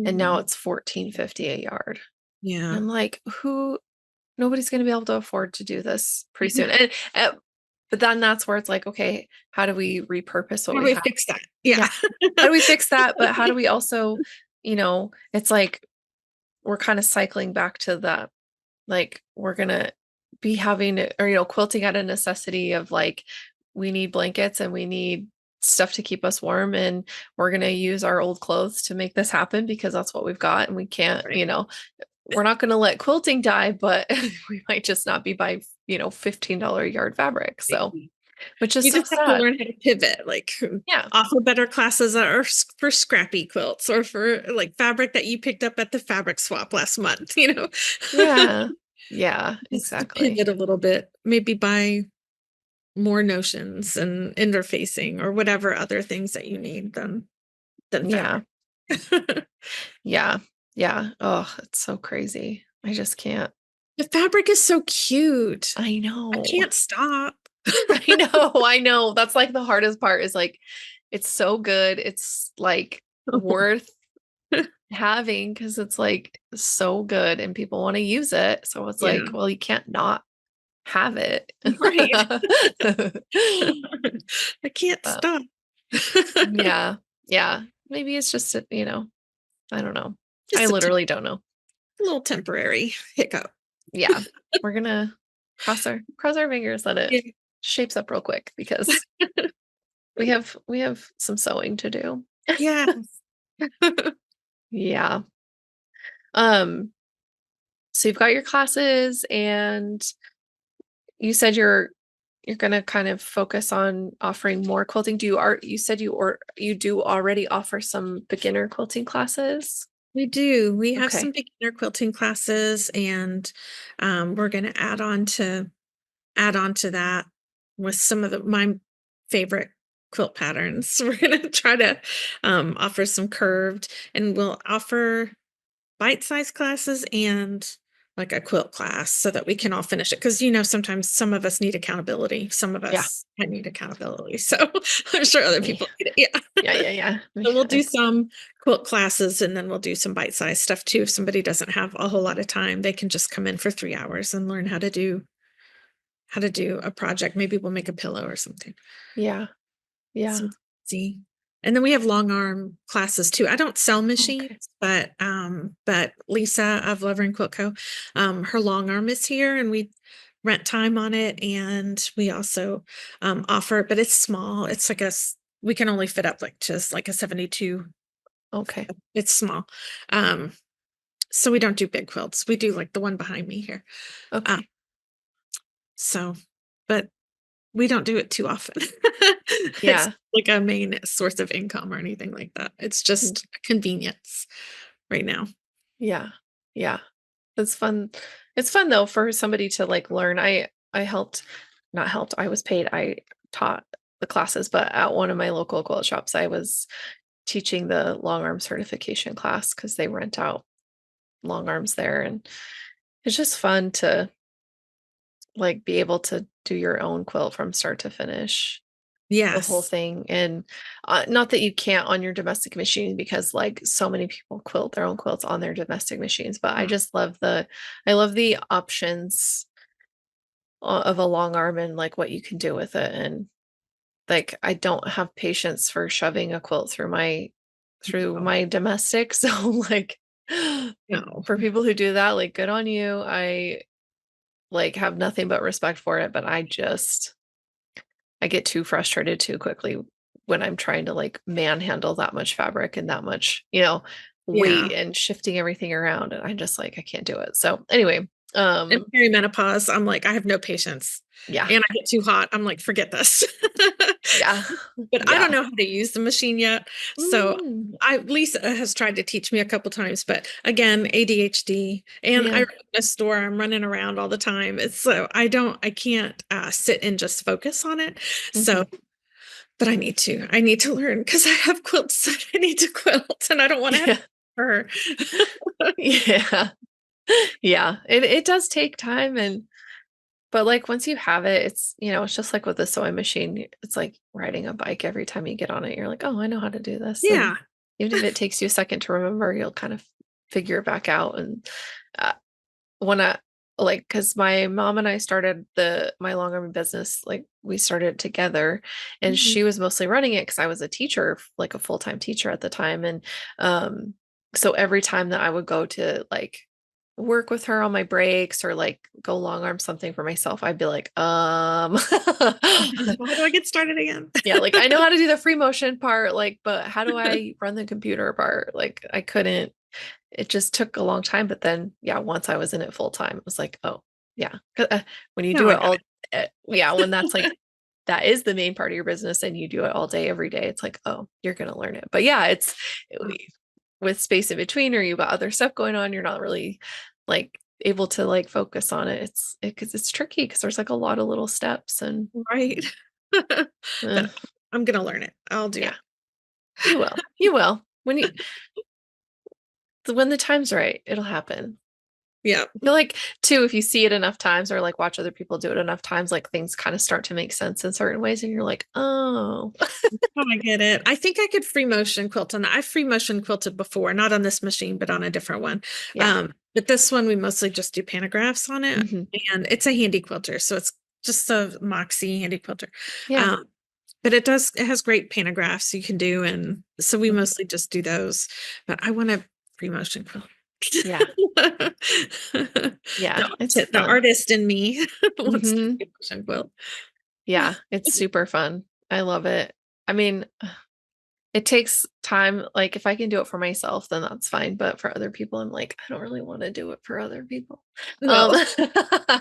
[SPEAKER 1] and now
[SPEAKER 2] Mhm.
[SPEAKER 1] it's 14.50 a yard. And
[SPEAKER 2] Yeah.
[SPEAKER 1] I'm like, who nobody's going to be able to afford to do this pretty soon. And but then that's where it's like, okay, how do we repurpose what
[SPEAKER 2] How do
[SPEAKER 1] we
[SPEAKER 2] we
[SPEAKER 1] have?
[SPEAKER 2] fix that? Yeah.
[SPEAKER 1] Yeah. How do we fix that? But how do we also, it's like we're kind of cycling back to that. Like we're gonna be having or quilting out of necessity of like we need blankets and we need stuff to keep us warm and we're gonna use our old clothes to make this happen because that's what we've got and we can't,
[SPEAKER 2] Right.
[SPEAKER 1] we're not gonna let quilting die, but we might just not be buying, $15 a yard fabric. So, which is
[SPEAKER 2] You
[SPEAKER 1] so
[SPEAKER 2] just have to
[SPEAKER 1] sad.
[SPEAKER 2] learn how to pivot, like
[SPEAKER 1] Yeah.
[SPEAKER 2] offer better classes that are for scrappy quilts or for like fabric that you picked up at the fabric swap last month,
[SPEAKER 1] Yeah. Yeah,
[SPEAKER 2] Just to
[SPEAKER 1] exactly.
[SPEAKER 2] pivot a little bit, maybe buy more notions and interfacing or whatever other things that you need than
[SPEAKER 1] Yeah.
[SPEAKER 2] fabric.
[SPEAKER 1] Yeah. Yeah. Oh, it's so crazy. I just can't.
[SPEAKER 2] The fabric is so cute.
[SPEAKER 1] I
[SPEAKER 2] I
[SPEAKER 1] know.
[SPEAKER 2] can't stop.
[SPEAKER 1] I know. I know. That's like the hardest part is like it's so good. It's like worth having because it's like so good and people want to use it. So it's like,
[SPEAKER 2] Yeah,
[SPEAKER 1] well, you can't not have it.
[SPEAKER 2] right. I can't
[SPEAKER 1] Uh,
[SPEAKER 2] stop.
[SPEAKER 1] yeah. Yeah. Maybe it's just, I don't know. I
[SPEAKER 2] Just
[SPEAKER 1] literally don't know.
[SPEAKER 2] a little temporary hiccup.
[SPEAKER 1] Yeah. We're gonna cross our fingers that it
[SPEAKER 2] Yeah.
[SPEAKER 1] shapes up real quick because we have some sewing to do.
[SPEAKER 2] Yes.
[SPEAKER 1] Yeah. Um, so you've got your classes and you said you're gonna kind of focus on offering more quilting. You said you do already offer some beginner quilting classes?
[SPEAKER 2] We do. We have
[SPEAKER 1] Okay.
[SPEAKER 2] some beginner quilting classes, and we're going to add on to that with some of my favorite quilt patterns. We're going to try to offer some curved, and we'll offer bite-sized classes and like a quilt class so that we can all finish it. Because sometimes some of us need accountability. Some of
[SPEAKER 1] Yeah.
[SPEAKER 2] us I need accountability. So I'm sure other
[SPEAKER 1] Me.
[SPEAKER 2] people need it.
[SPEAKER 1] Yeah,
[SPEAKER 2] Yeah.
[SPEAKER 1] yeah, yeah.
[SPEAKER 2] So we'll do
[SPEAKER 1] I-
[SPEAKER 2] some quilt classes and then we'll do some bite-sized stuff too. If somebody doesn't have a whole lot of time, they can just come in for 3 hours and learn how to do a project. Maybe we'll make a pillow or something.
[SPEAKER 1] Yeah. Yeah.
[SPEAKER 2] Something easy. And then we have long arm classes too. I don't sell machines,
[SPEAKER 1] Okay.
[SPEAKER 2] but Lisa of Lover and Quilt Co. Her long arm is here and we rent time on it and we also offer it, but it's small. It's like we can only fit up like just like a 72.
[SPEAKER 1] Okay.
[SPEAKER 2] It's small. Um, so we don't do big quilts. We do like the one behind me here. Uh,
[SPEAKER 1] Okay.
[SPEAKER 2] so, but we don't do it too often. It's
[SPEAKER 1] Yeah.
[SPEAKER 2] like a main source of income or anything like that. It's
[SPEAKER 1] Mm,
[SPEAKER 2] just a convenience right now.
[SPEAKER 1] yeah. Yeah. It's fun. It's fun though for somebody to like learn. I helped, not helped. I was paid. I taught the classes, but at one of my local quilt shops, I was teaching the long arm certification class because they rent out long arms there, and it's just fun to like be able to do your own quilt from start to finish, the whole
[SPEAKER 2] Yes.
[SPEAKER 1] thing. And not that you can't on your domestic machine because like so many people quilt their own quilts on their domestic machines, but I just love the options of a long arm and like what you can do with it. And like I don't have patience for shoving a quilt through my domestic. So like
[SPEAKER 2] No.
[SPEAKER 1] for people who do that, like good on you. I like have nothing but respect for it, but I get too frustrated too quickly when I'm trying to like manhandle that much fabric and that much, weight
[SPEAKER 2] Yeah.
[SPEAKER 1] and shifting everything around. And I'm just like, I can't do it. So anyway,
[SPEAKER 2] And perimenopause, I'm like, I have no patience.
[SPEAKER 1] yeah,
[SPEAKER 2] And I get too hot. I'm like, forget this.
[SPEAKER 1] yeah,
[SPEAKER 2] But I don't
[SPEAKER 1] yeah.
[SPEAKER 2] know how to use the machine yet. So
[SPEAKER 1] Mm,
[SPEAKER 2] Lisa has tried to teach me a couple times, but again, ADHD and I
[SPEAKER 1] yeah.
[SPEAKER 2] run a store, I'm running around all the time. It's so I can't sit and just focus on it. So,
[SPEAKER 1] Mhm.
[SPEAKER 2] but I need to learn because I have quilts that I need to quilt and I don't want to have
[SPEAKER 1] Yeah.
[SPEAKER 2] for her.
[SPEAKER 1] Yeah. Yeah. It does take time and But like once you have it, it's, it's just like with the sewing machine. It's like riding a bike every time you get on it. You're like, oh, I know how to do this. And
[SPEAKER 2] Yeah.
[SPEAKER 1] even if it takes you a second to remember, you'll kind of figure it back out. And uh, when I like, because my mom and I started my long arm business, like we started together, and
[SPEAKER 2] Mhm.
[SPEAKER 1] she was mostly running it because I was a teacher, like a full-time teacher at the time. And so every time that I would go to like work with her on my breaks or like go long arm something for myself, I'd be like,
[SPEAKER 2] How do I get started again?
[SPEAKER 1] yeah, like I know how to do the free motion part, like, but how do I run the computer part? Like I couldn't, it just took a long time. But then, yeah, once I was in it full time, it was like, oh, yeah. 'Cause, when you
[SPEAKER 2] Now
[SPEAKER 1] do
[SPEAKER 2] I
[SPEAKER 1] it
[SPEAKER 2] got
[SPEAKER 1] all, yeah, when that's like, that is the main part of your business and you do it all day, every day, it's like, oh, you're going to learn it. But yeah,
[SPEAKER 2] it.
[SPEAKER 1] with space in between or you've got other stuff going on, you're not really like able to like focus on it. Because it's tricky because there's like a lot of little steps and
[SPEAKER 2] Right.
[SPEAKER 1] uh,
[SPEAKER 2] But I'm gonna learn it. I'll do
[SPEAKER 1] yeah,
[SPEAKER 2] it.
[SPEAKER 1] you will. You will. When the time's right, it'll happen.
[SPEAKER 2] Yeah.
[SPEAKER 1] I feel like too, if you see it enough times or like watch other people do it enough times, like things kind of start to make sense in certain ways, and you're like, oh,
[SPEAKER 2] Oh, I get it. I think I could free motion quilt on that. I've free motion quilted before, not on this machine, but on a different one.
[SPEAKER 1] yeah,
[SPEAKER 2] But this one we mostly just do pantographs on it,
[SPEAKER 1] hmm
[SPEAKER 2] and it's a handy quilter, so it's just a Moxie handy quilter.
[SPEAKER 1] yeah,
[SPEAKER 2] Um, but it has great pantographs you can do, and so we
[SPEAKER 1] mhm,
[SPEAKER 2] mostly just do those. But I want a free motion quilt.
[SPEAKER 1] yeah,
[SPEAKER 2] the,
[SPEAKER 1] yeah. It's
[SPEAKER 2] the
[SPEAKER 1] fun.
[SPEAKER 2] artist in me wants to
[SPEAKER 1] Hmm.
[SPEAKER 2] free motion quilt.
[SPEAKER 1] Yeah, it's super fun. I love it. I mean, it takes time. Like if I can do it for myself, then that's fine. But for other people, I'm like, I don't really want to do it for other people.
[SPEAKER 2] No.
[SPEAKER 1] Um,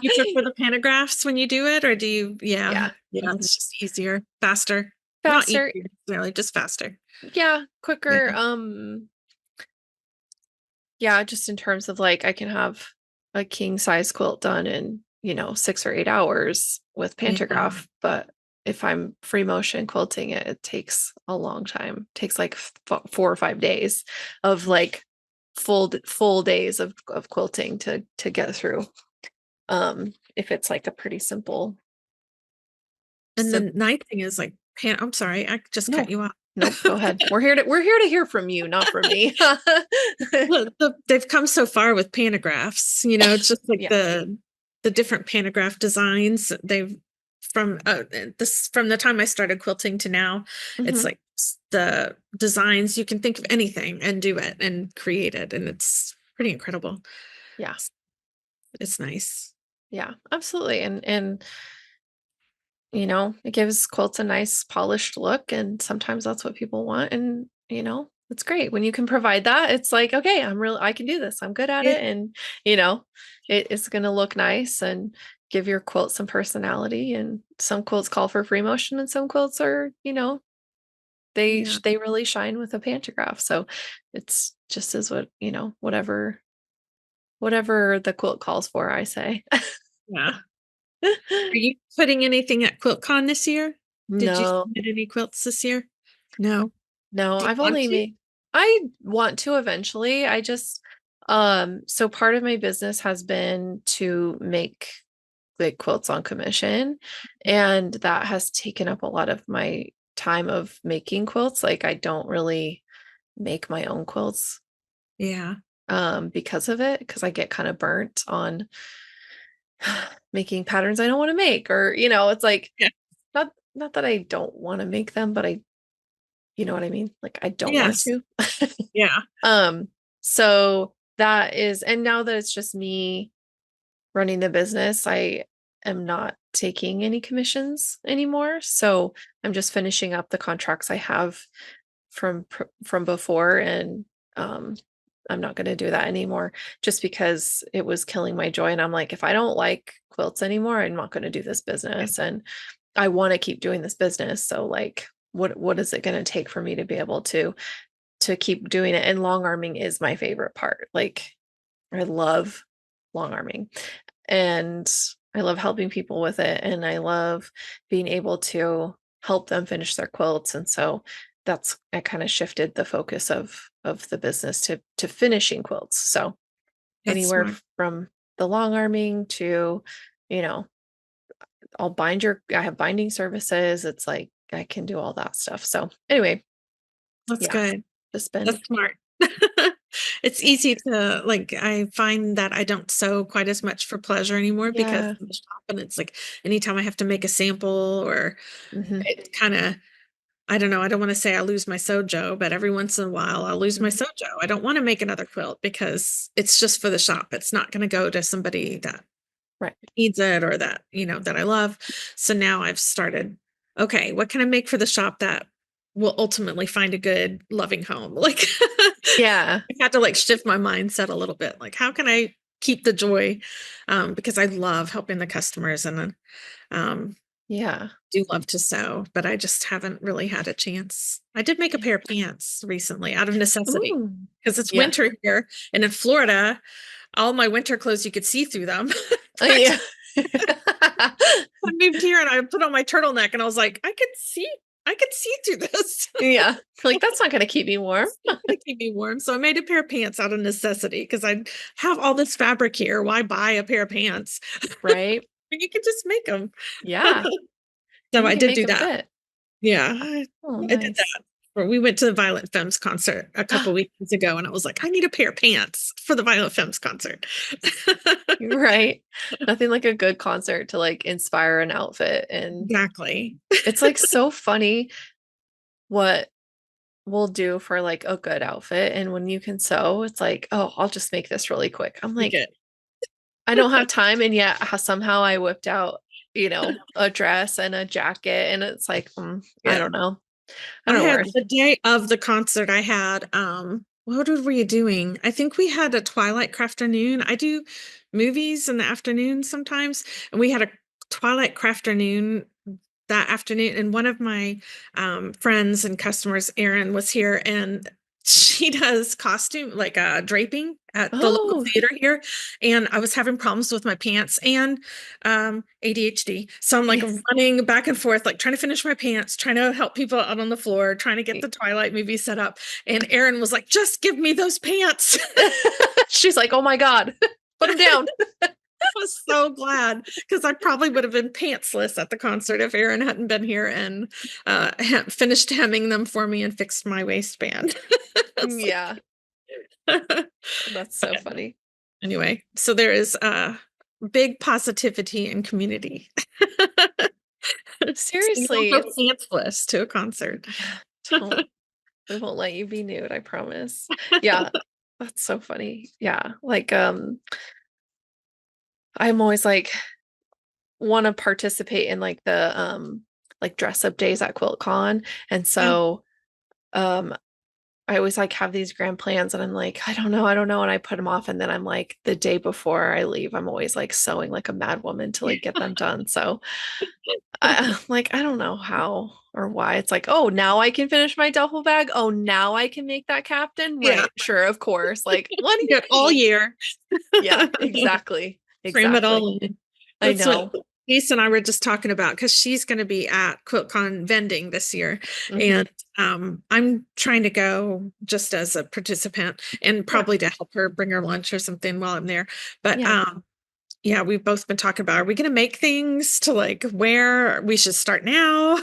[SPEAKER 2] You prefer the pantographs when you do it, or do you? Yeah,
[SPEAKER 1] yeah,
[SPEAKER 2] yeah,
[SPEAKER 1] mhm.
[SPEAKER 2] it's just easier, faster. Not
[SPEAKER 1] Faster.
[SPEAKER 2] easier necessarily, just faster.
[SPEAKER 1] Yeah, quicker.
[SPEAKER 2] Yeah,
[SPEAKER 1] Yeah, just in terms of like I can have a king size quilt done in, 6 or 8 hours with
[SPEAKER 2] yeah,
[SPEAKER 1] pantograph, but if I'm free motion quilting it, it takes a long time. It takes like 4 or 5 days of like full days of quilting to get through. If it's like a pretty simple
[SPEAKER 2] and
[SPEAKER 1] sim
[SPEAKER 2] the nice thing is like I'm sorry, I just cut
[SPEAKER 1] no,
[SPEAKER 2] you off.
[SPEAKER 1] nope, go ahead. We're here to hear from you, not from me.
[SPEAKER 2] Well, they've come so far with pantographs. It's just like
[SPEAKER 1] Yeah.
[SPEAKER 2] the different pantograph designs. They've from this from the time I started quilting to now, it's
[SPEAKER 1] Hmm.
[SPEAKER 2] like the designs you can think of anything and do it and create it, and it's pretty incredible.
[SPEAKER 1] Yeah.
[SPEAKER 2] It's nice.
[SPEAKER 1] Yeah, absolutely. And it gives quilts a nice polished look, and sometimes that's what people want. And it's great when you can provide that. It's like, okay, I can do this. I'm good at
[SPEAKER 2] Yeah,
[SPEAKER 1] it, and you know, it's going to look nice and give your quilt some personality. And some quilts call for free motion, and some quilts are,
[SPEAKER 2] yeah,
[SPEAKER 1] they really shine with a pantograph. So it's just as whatever the quilt calls for, I say.
[SPEAKER 2] yeah. Are you putting anything at QuiltCon this year? Did you
[SPEAKER 1] No,
[SPEAKER 2] submit any quilts this year? No.
[SPEAKER 1] no,
[SPEAKER 2] Do you
[SPEAKER 1] I've
[SPEAKER 2] want
[SPEAKER 1] only
[SPEAKER 2] to?
[SPEAKER 1] made, I want to eventually. I just, so part of my business has been to make like quilts on commission. And that has taken up a lot of my time of making quilts. Like I don't really make my own quilts,
[SPEAKER 2] Yeah.
[SPEAKER 1] because of it, because I get kind of burnt on making patterns I don't want to make, or, it's like,
[SPEAKER 2] Yeah.
[SPEAKER 1] not that I don't want to make them, but you know what I mean? Like I don't want
[SPEAKER 2] Yes.
[SPEAKER 1] to.
[SPEAKER 2] Yeah.
[SPEAKER 1] Um, so that is, and now that it's just me running the business, I am not taking any commissions anymore. So I'm just finishing up the contracts I have from before, and um, I'm not going to do that anymore just because it was killing my joy. And I'm like, if I don't like quilts anymore, I'm not going to do this business, and I want to keep doing this business. So like, what is it going to take for me to be able to keep doing it? And long arming is my favorite part. Like I love long arming, and I love helping people with it, and I love being able to help them finish their quilts. And so I kind of shifted the focus of the business to finishing quilts. So
[SPEAKER 2] That's
[SPEAKER 1] anywhere
[SPEAKER 2] smart.
[SPEAKER 1] from the long arming to, you know, I have binding services. It's like I can do all that stuff. So anyway,
[SPEAKER 2] That's
[SPEAKER 1] yeah,
[SPEAKER 2] good.
[SPEAKER 1] just been,
[SPEAKER 2] That's smart. It's easy to like, I find that I don't sew quite as much for pleasure anymore because
[SPEAKER 1] yeah.
[SPEAKER 2] of the shop, and it's like anytime I have to make a sample or
[SPEAKER 1] Hmm.
[SPEAKER 2] it kind of, I don't know, I don't want to say I lose my sojo, but every once in a while I'll lose my
[SPEAKER 1] Hmm.
[SPEAKER 2] sojo. I don't want to make another quilt because it's just for the shop. It's not going to go to somebody that
[SPEAKER 1] Right.
[SPEAKER 2] needs it or that, that I love. So now I've started, okay, what can I make for the shop that will ultimately find a good, loving home? Like
[SPEAKER 1] Yeah.
[SPEAKER 2] I had to like shift my mindset a little bit. Like, how can I keep the joy? Because I love helping the customers and um,
[SPEAKER 1] Yeah.
[SPEAKER 2] do love to sew, but I just haven't really had a chance. I did make a
[SPEAKER 1] Yeah.
[SPEAKER 2] pair of pants recently out of necessity
[SPEAKER 1] Ooh.
[SPEAKER 2] because it's
[SPEAKER 1] Yeah.
[SPEAKER 2] winter here. And in Florida, all my winter clothes, you could see through them.
[SPEAKER 1] Yeah.
[SPEAKER 2] I moved here and I put on my turtleneck and I was like, I could see through this.
[SPEAKER 1] Yeah. Like that's not going to keep me warm.
[SPEAKER 2] It's not gonna keep me warm. So I made a pair of pants out of necessity because I have all this fabric here. Why buy a pair of pants?
[SPEAKER 1] Right.
[SPEAKER 2] You could just make them.
[SPEAKER 1] Yeah.
[SPEAKER 2] So
[SPEAKER 1] And you
[SPEAKER 2] I
[SPEAKER 1] can
[SPEAKER 2] did
[SPEAKER 1] make
[SPEAKER 2] do
[SPEAKER 1] them
[SPEAKER 2] that.
[SPEAKER 1] fit.
[SPEAKER 2] Yeah,
[SPEAKER 1] Oh,
[SPEAKER 2] I did
[SPEAKER 1] nice.
[SPEAKER 2] that. We went to the Violent Femmes concert a couple weeks ago, and I was like, I need a pair of pants for the Violent Femmes concert.
[SPEAKER 1] Right. Nothing like a good concert to like inspire an outfit. And
[SPEAKER 2] Exactly.
[SPEAKER 1] it's like so funny what we'll do for like a good outfit. And when you can sew, it's like, oh, I'll just make this really quick. I'm
[SPEAKER 2] You
[SPEAKER 1] like,
[SPEAKER 2] get
[SPEAKER 1] I don't have time. And yet somehow I whipped out, a dress and a jacket. And it's like, I
[SPEAKER 2] yeah.
[SPEAKER 1] don't know. I
[SPEAKER 2] I
[SPEAKER 1] don't know
[SPEAKER 2] had
[SPEAKER 1] where.
[SPEAKER 2] the day of the concert, I had what were you doing? I think we had a Twilight Crafternoon. I do movies in the afternoon sometimes, and we had a Twilight Crafternoon that afternoon. And one of my friends and customers, Erin, was here and she does costume like draping at the local
[SPEAKER 1] Oh,
[SPEAKER 2] theater here. And I was having problems with my pants and ADHD. So I'm like
[SPEAKER 1] yeah.
[SPEAKER 2] running back and forth, like trying to finish my pants, trying to help people out on the floor, trying to get the Twilight movie set up. And Erin was like, just give me those pants.
[SPEAKER 1] She's like, oh my God, put them down.
[SPEAKER 2] Was so glad because I probably would have been pantsless at the concert if Erin hadn't been here and finished hemming them for me and fixed my waistband.
[SPEAKER 1] Yeah,
[SPEAKER 2] But
[SPEAKER 1] that's so funny.
[SPEAKER 2] anyway, so there is big positivity and community. So you won't
[SPEAKER 1] Seriously,
[SPEAKER 2] go
[SPEAKER 1] it's
[SPEAKER 2] pantsless to a concert.
[SPEAKER 1] yeah, don't we won't let you be nude, I promise. Yeah, that's so funny. Yeah, like I'm always like want to participate in like the like dress up days at QuiltCon. And
[SPEAKER 2] Yeah.
[SPEAKER 1] so I always like have these grand plans and I'm like, I don't know. And I put them off. And then I'm like, the day before I leave, I'm always like sewing like a mad woman to like get them done. So like, I don't know how or why. It's like, oh, now I can finish my duffel bag. Oh, now I can make that captain.
[SPEAKER 2] Yeah.
[SPEAKER 1] Right. Sure. Of course. Like, what do you
[SPEAKER 2] Good all
[SPEAKER 1] mean?
[SPEAKER 2] year.
[SPEAKER 1] Yeah, exactly.
[SPEAKER 2] Cram it
[SPEAKER 1] Exactly.
[SPEAKER 2] all in.
[SPEAKER 1] I
[SPEAKER 2] That's what
[SPEAKER 1] know.
[SPEAKER 2] Lisa and I were just talking about because she's going to be at QuiltCon vending this year.
[SPEAKER 1] Hmm.
[SPEAKER 2] And I'm trying to go just as a participant and
[SPEAKER 1] Yeah.
[SPEAKER 2] probably to help her bring her lunch or something while I'm there. But
[SPEAKER 1] Yeah.
[SPEAKER 2] yeah, we've both been talking about, are we going to make things to like where we should start now?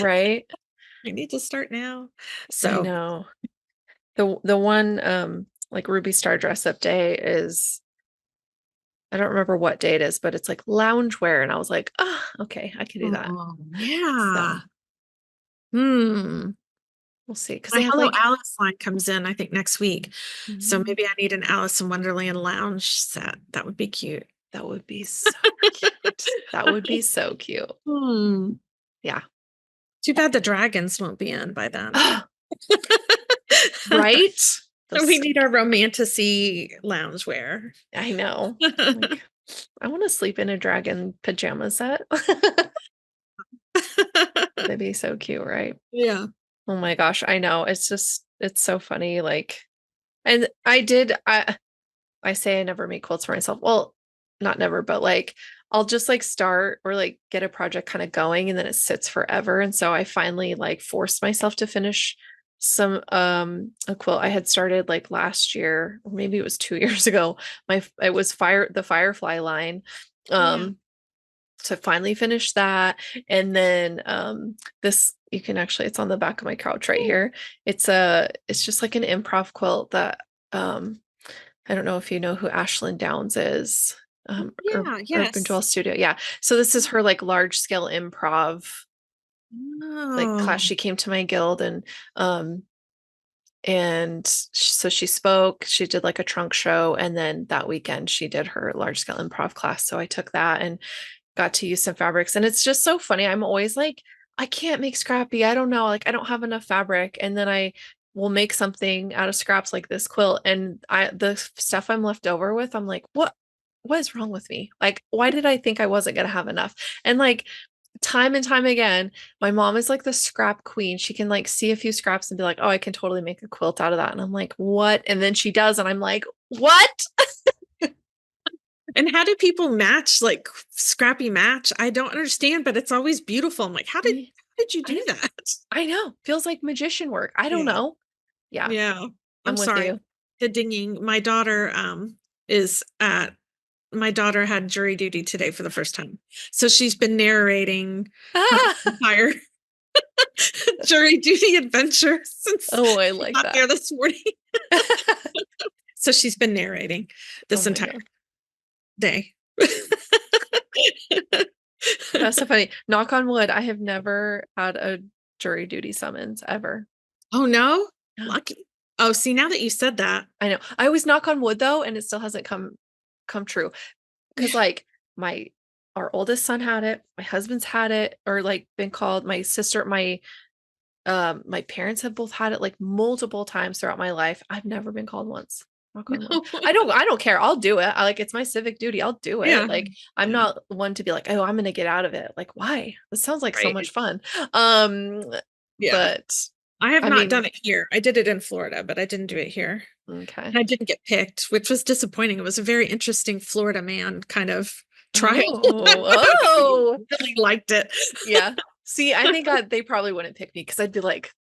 [SPEAKER 1] Right.
[SPEAKER 2] I need to start now.
[SPEAKER 1] I
[SPEAKER 2] So,
[SPEAKER 1] know. The one like Ruby Star dress up day is I don't remember what day it is, but it's like loungewear. And I was like, oh, okay, I could do that.
[SPEAKER 2] oh,
[SPEAKER 1] So
[SPEAKER 2] yeah. Hmm.
[SPEAKER 1] we'll see. Cause
[SPEAKER 2] My
[SPEAKER 1] they have
[SPEAKER 2] Hello
[SPEAKER 1] like,
[SPEAKER 2] Alice line comes in, I think, next week. So
[SPEAKER 1] mm,
[SPEAKER 2] maybe I need an Alice in Wonderland lounge set. That would be cute.
[SPEAKER 1] that would be so cute. That would be so cute.
[SPEAKER 2] Hmm.
[SPEAKER 1] Yeah.
[SPEAKER 2] Too bad the dragons won't be in by then.
[SPEAKER 1] Right?
[SPEAKER 2] We
[SPEAKER 1] Those,
[SPEAKER 2] need our romantasy loungewear.
[SPEAKER 1] I know. Like, I want to sleep in a dragon pajama set. That'd be so cute, right?
[SPEAKER 2] Yeah.
[SPEAKER 1] Oh my gosh, I know. It's so funny. Like, and I say I never make quilts for myself. Well, not never, but like I'll just like start or like get a project kind of going and then it sits forever. And so I finally like forced myself to finish some a quilt I had started like last year, or maybe it was 2 years ago. It was the Firefly line.
[SPEAKER 2] Oh, yeah.
[SPEAKER 1] Um to finally finish that. And then this, you can actually, it's on the back of my couch right here. It's just like an improv quilt that I don't know if you know who Ashlyn Downs is.
[SPEAKER 2] Yeah,
[SPEAKER 1] Urban
[SPEAKER 2] yes.
[SPEAKER 1] Dwell Studio. Yeah. So this is her like large scale improv like class.
[SPEAKER 2] Oh,
[SPEAKER 1] She came to my guild um so she spoke, she did like a trunk show, and then that weekend she did her large scale improv class. So I took that and got to use some fabrics. And it's just so funny. I'm always like, I can't make scrappy. I don't know. Like, I don't have enough fabric. And then I will make something out of scraps like this quilt. And the stuff I'm left over with, I'm like, what is wrong with me? Like, why did I think I wasn't going to have enough? And like, time and time again, my mom is like the scrap queen. She can like see a few scraps and be like, oh, I can totally make a quilt out of that. And I'm like, what? And then she does. And I'm like, what?
[SPEAKER 2] and how do people match like scrappy match? I don't understand, but it's always beautiful. I'm like, how did you do
[SPEAKER 1] I,
[SPEAKER 2] that?
[SPEAKER 1] I know. Feels like magician work. I don't
[SPEAKER 2] Yeah.
[SPEAKER 1] know. Yeah,
[SPEAKER 2] Yeah. I'm
[SPEAKER 1] I'm with
[SPEAKER 2] sorry.
[SPEAKER 1] you.
[SPEAKER 2] The dinging. My daughter is at my daughter had jury duty today for the first time. So she's been narrating her
[SPEAKER 1] Ah!
[SPEAKER 2] entire jury duty adventure since
[SPEAKER 1] Oh, I
[SPEAKER 2] she
[SPEAKER 1] like
[SPEAKER 2] got
[SPEAKER 1] that.
[SPEAKER 2] there this morning. So she's been narrating
[SPEAKER 1] Oh
[SPEAKER 2] this
[SPEAKER 1] my
[SPEAKER 2] entire
[SPEAKER 1] God.
[SPEAKER 2] day.
[SPEAKER 1] That's so funny. Knock on wood, I have never had a jury duty summons ever.
[SPEAKER 2] Oh no?
[SPEAKER 1] No.
[SPEAKER 2] Lucky. Oh, see, now that you said that.
[SPEAKER 1] I know. I always knock on wood though, and it still hasn't come true.
[SPEAKER 2] Yeah.
[SPEAKER 1] Because like my our oldest son had it, my husband's had it, or like been called, my sister, my parents have both had it like multiple times throughout my life. I've never been called once. Knock on wood.
[SPEAKER 2] No.
[SPEAKER 1] I don't care. I'll do it. It's my civic duty. I'll do it.
[SPEAKER 2] Yeah.
[SPEAKER 1] Like I'm
[SPEAKER 2] Yeah.
[SPEAKER 1] not one to be like, oh, I'm gonna get out of it. Like, why? This sounds like so
[SPEAKER 2] Right.
[SPEAKER 1] much fun. Um,
[SPEAKER 2] Yeah.
[SPEAKER 1] but
[SPEAKER 2] I have
[SPEAKER 1] I
[SPEAKER 2] not
[SPEAKER 1] mean,
[SPEAKER 2] done it here. I did it in Florida, but I didn't do it here.
[SPEAKER 1] okay.
[SPEAKER 2] And I didn't get picked, which was disappointing. It was a very interesting Florida man kind of trial.
[SPEAKER 1] Oh,
[SPEAKER 2] He
[SPEAKER 1] oh,
[SPEAKER 2] really liked it.
[SPEAKER 1] yeah. See, I think they probably wouldn't pick me because I'd be like,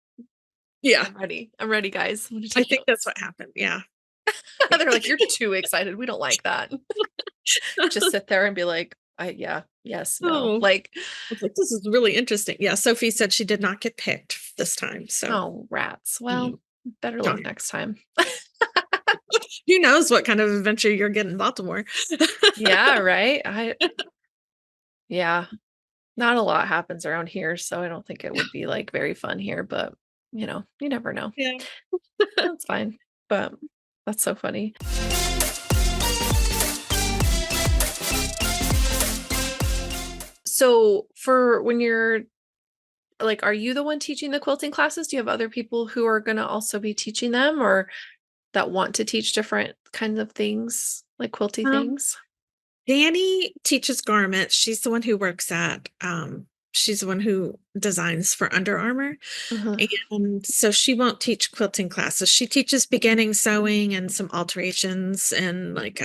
[SPEAKER 2] Yeah,
[SPEAKER 1] I'm ready. I'm ready, guys. I'm gonna
[SPEAKER 2] I
[SPEAKER 1] take
[SPEAKER 2] think that's
[SPEAKER 1] notes.
[SPEAKER 2] what happened. Yeah.
[SPEAKER 1] They're like, you're too excited. We don't like that. Just sit there and be like, yeah, yes, no.
[SPEAKER 2] Oh,
[SPEAKER 1] Like,
[SPEAKER 2] I was like, this is really interesting. Yeah, Sophie said she did not get picked this time. So,
[SPEAKER 1] oh, rats.
[SPEAKER 2] mm,
[SPEAKER 1] Well, better luck
[SPEAKER 2] darn.
[SPEAKER 1] next time.
[SPEAKER 2] Who knows what kind of adventure you're getting in Baltimore?
[SPEAKER 1] Yeah, right. Yeah, not a lot happens around here, so I don't think it would be like very fun here, but you never know.
[SPEAKER 2] Yeah.
[SPEAKER 1] That's fine. But that's so funny. So for when you're like, are you the one teaching the quilting classes? Do you have other people who are going to also be teaching them or that want to teach different kinds of things, like quilty
[SPEAKER 2] Um,
[SPEAKER 1] things?
[SPEAKER 2] Danny teaches garments. She's the one who works at she's the one who designs for Under Armour.
[SPEAKER 1] Uh-huh.
[SPEAKER 2] And so she won't teach quilting classes. She teaches beginning sewing and some alterations and like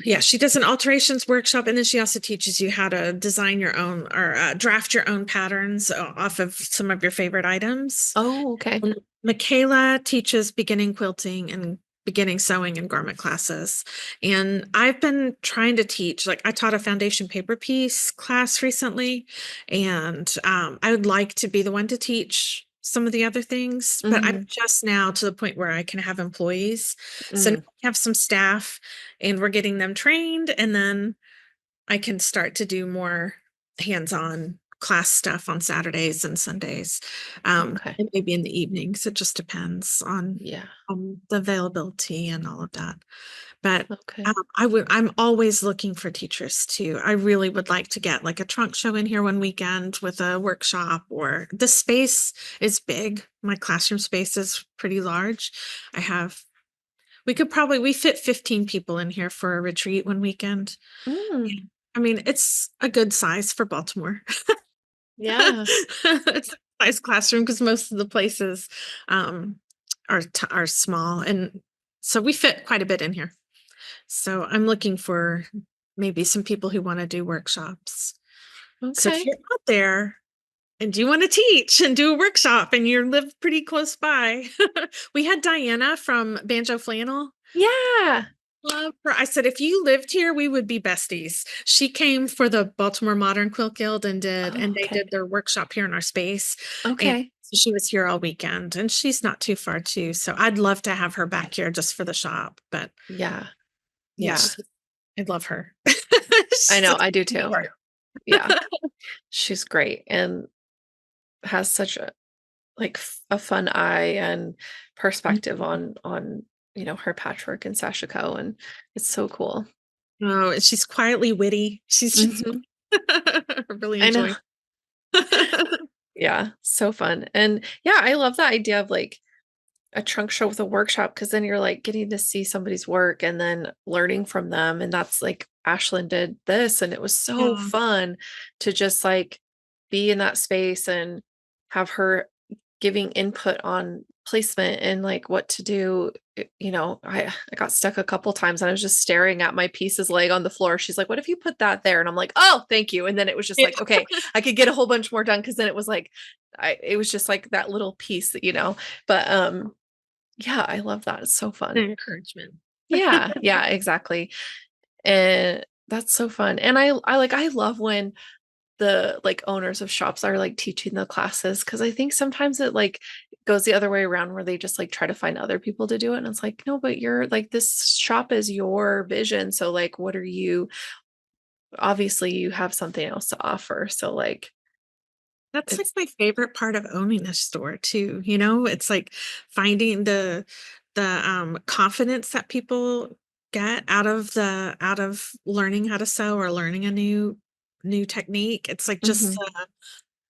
[SPEAKER 2] yeah, she does an alterations workshop and then she also teaches you how to design your own or draft your own patterns off of some of your favorite items.
[SPEAKER 1] Oh, okay.
[SPEAKER 2] And Michaela teaches beginning quilting and beginning sewing and garment classes. And I've been trying to teach, like I taught a foundation paper piece class recently, and I would like to be the one to teach some of the other things, but I'm
[SPEAKER 1] Mm-hmm.
[SPEAKER 2] just now to the point where I can have employees. So now
[SPEAKER 1] Mm.
[SPEAKER 2] I have some staff and we're getting them trained, and then I can start to do more hands-on class stuff on Saturdays and Sundays,
[SPEAKER 1] Okay.
[SPEAKER 2] and maybe in the evenings. It just depends
[SPEAKER 1] Yeah.
[SPEAKER 2] on the availability and all of that. But
[SPEAKER 1] Okay.
[SPEAKER 2] I'm always looking for teachers too. I really would like to get like a trunk show in here one weekend with a workshop, or the space is big. My classroom space is pretty large. I have we fit 15 people in here for a retreat one weekend.
[SPEAKER 1] Mm.
[SPEAKER 2] Yeah. I mean, it's a good size for Baltimore.
[SPEAKER 1] Yeah.
[SPEAKER 2] It's a nice classroom because most of the places are small, and so we fit quite a bit in here. So I'm looking for maybe some people who want to do workshops. So if
[SPEAKER 1] Okay.
[SPEAKER 2] you're out there and do you want to teach and do a workshop and you live pretty close by, we had Diana from Banjo Flannel.
[SPEAKER 1] Yeah.
[SPEAKER 2] love her. I said, if you lived here, we would be besties. She came for the Baltimore Modern Quilt Guild and
[SPEAKER 1] Oh,
[SPEAKER 2] they
[SPEAKER 1] okay.
[SPEAKER 2] did their workshop here in our space. And
[SPEAKER 1] Okay.
[SPEAKER 2] so she was here all weekend and she's not too far too. So I'd love to have her back here just for the shop. But
[SPEAKER 1] Yeah.
[SPEAKER 2] yeah,
[SPEAKER 1] Yeah.
[SPEAKER 2] I love her.
[SPEAKER 1] I
[SPEAKER 2] She's
[SPEAKER 1] know.
[SPEAKER 2] such
[SPEAKER 1] I do
[SPEAKER 2] a
[SPEAKER 1] too.
[SPEAKER 2] sweetheart.
[SPEAKER 1] Yeah. She's great and has such a a fun eye and perspective on her patchwork and sashiko, and it's so cool.
[SPEAKER 2] Oh, and she's quietly witty. She's just
[SPEAKER 1] Hmm.
[SPEAKER 2] I really
[SPEAKER 1] I know.
[SPEAKER 2] enjoy.
[SPEAKER 1] Yeah, so fun. And yeah, I love the idea of like a trunk show with a workshop because then you're like getting to see somebody's work and then learning from them. And that's like Ashlyn did this, and it was so
[SPEAKER 2] Yeah.
[SPEAKER 1] fun to just like be in that space and have her giving input on placement and like what to do. I got stuck a couple times and I was just staring at my piece's leg on the floor. She's like, what if you put that there? And I'm like, oh, thank you. And then it was just
[SPEAKER 2] Yeah.
[SPEAKER 1] like, okay, I could get a whole bunch more done because then it was like it was just like that little piece. But yeah, I love that. It's so fun.
[SPEAKER 2] Encouragement.
[SPEAKER 1] Yeah, yeah, exactly. And that's so fun. And I love when the like owners of shops are like teaching the classes because I think sometimes it like goes the other way around where they just like try to find other people to do it. And it's like, no, but you're like this shop is your vision. So like what are you obviously you have something else to offer. So like
[SPEAKER 2] That's like
[SPEAKER 1] it's
[SPEAKER 2] my favorite part of owning a store too. It's like finding the confidence that people get out of learning how to sew or learning a new technique. It's like just
[SPEAKER 1] mhm,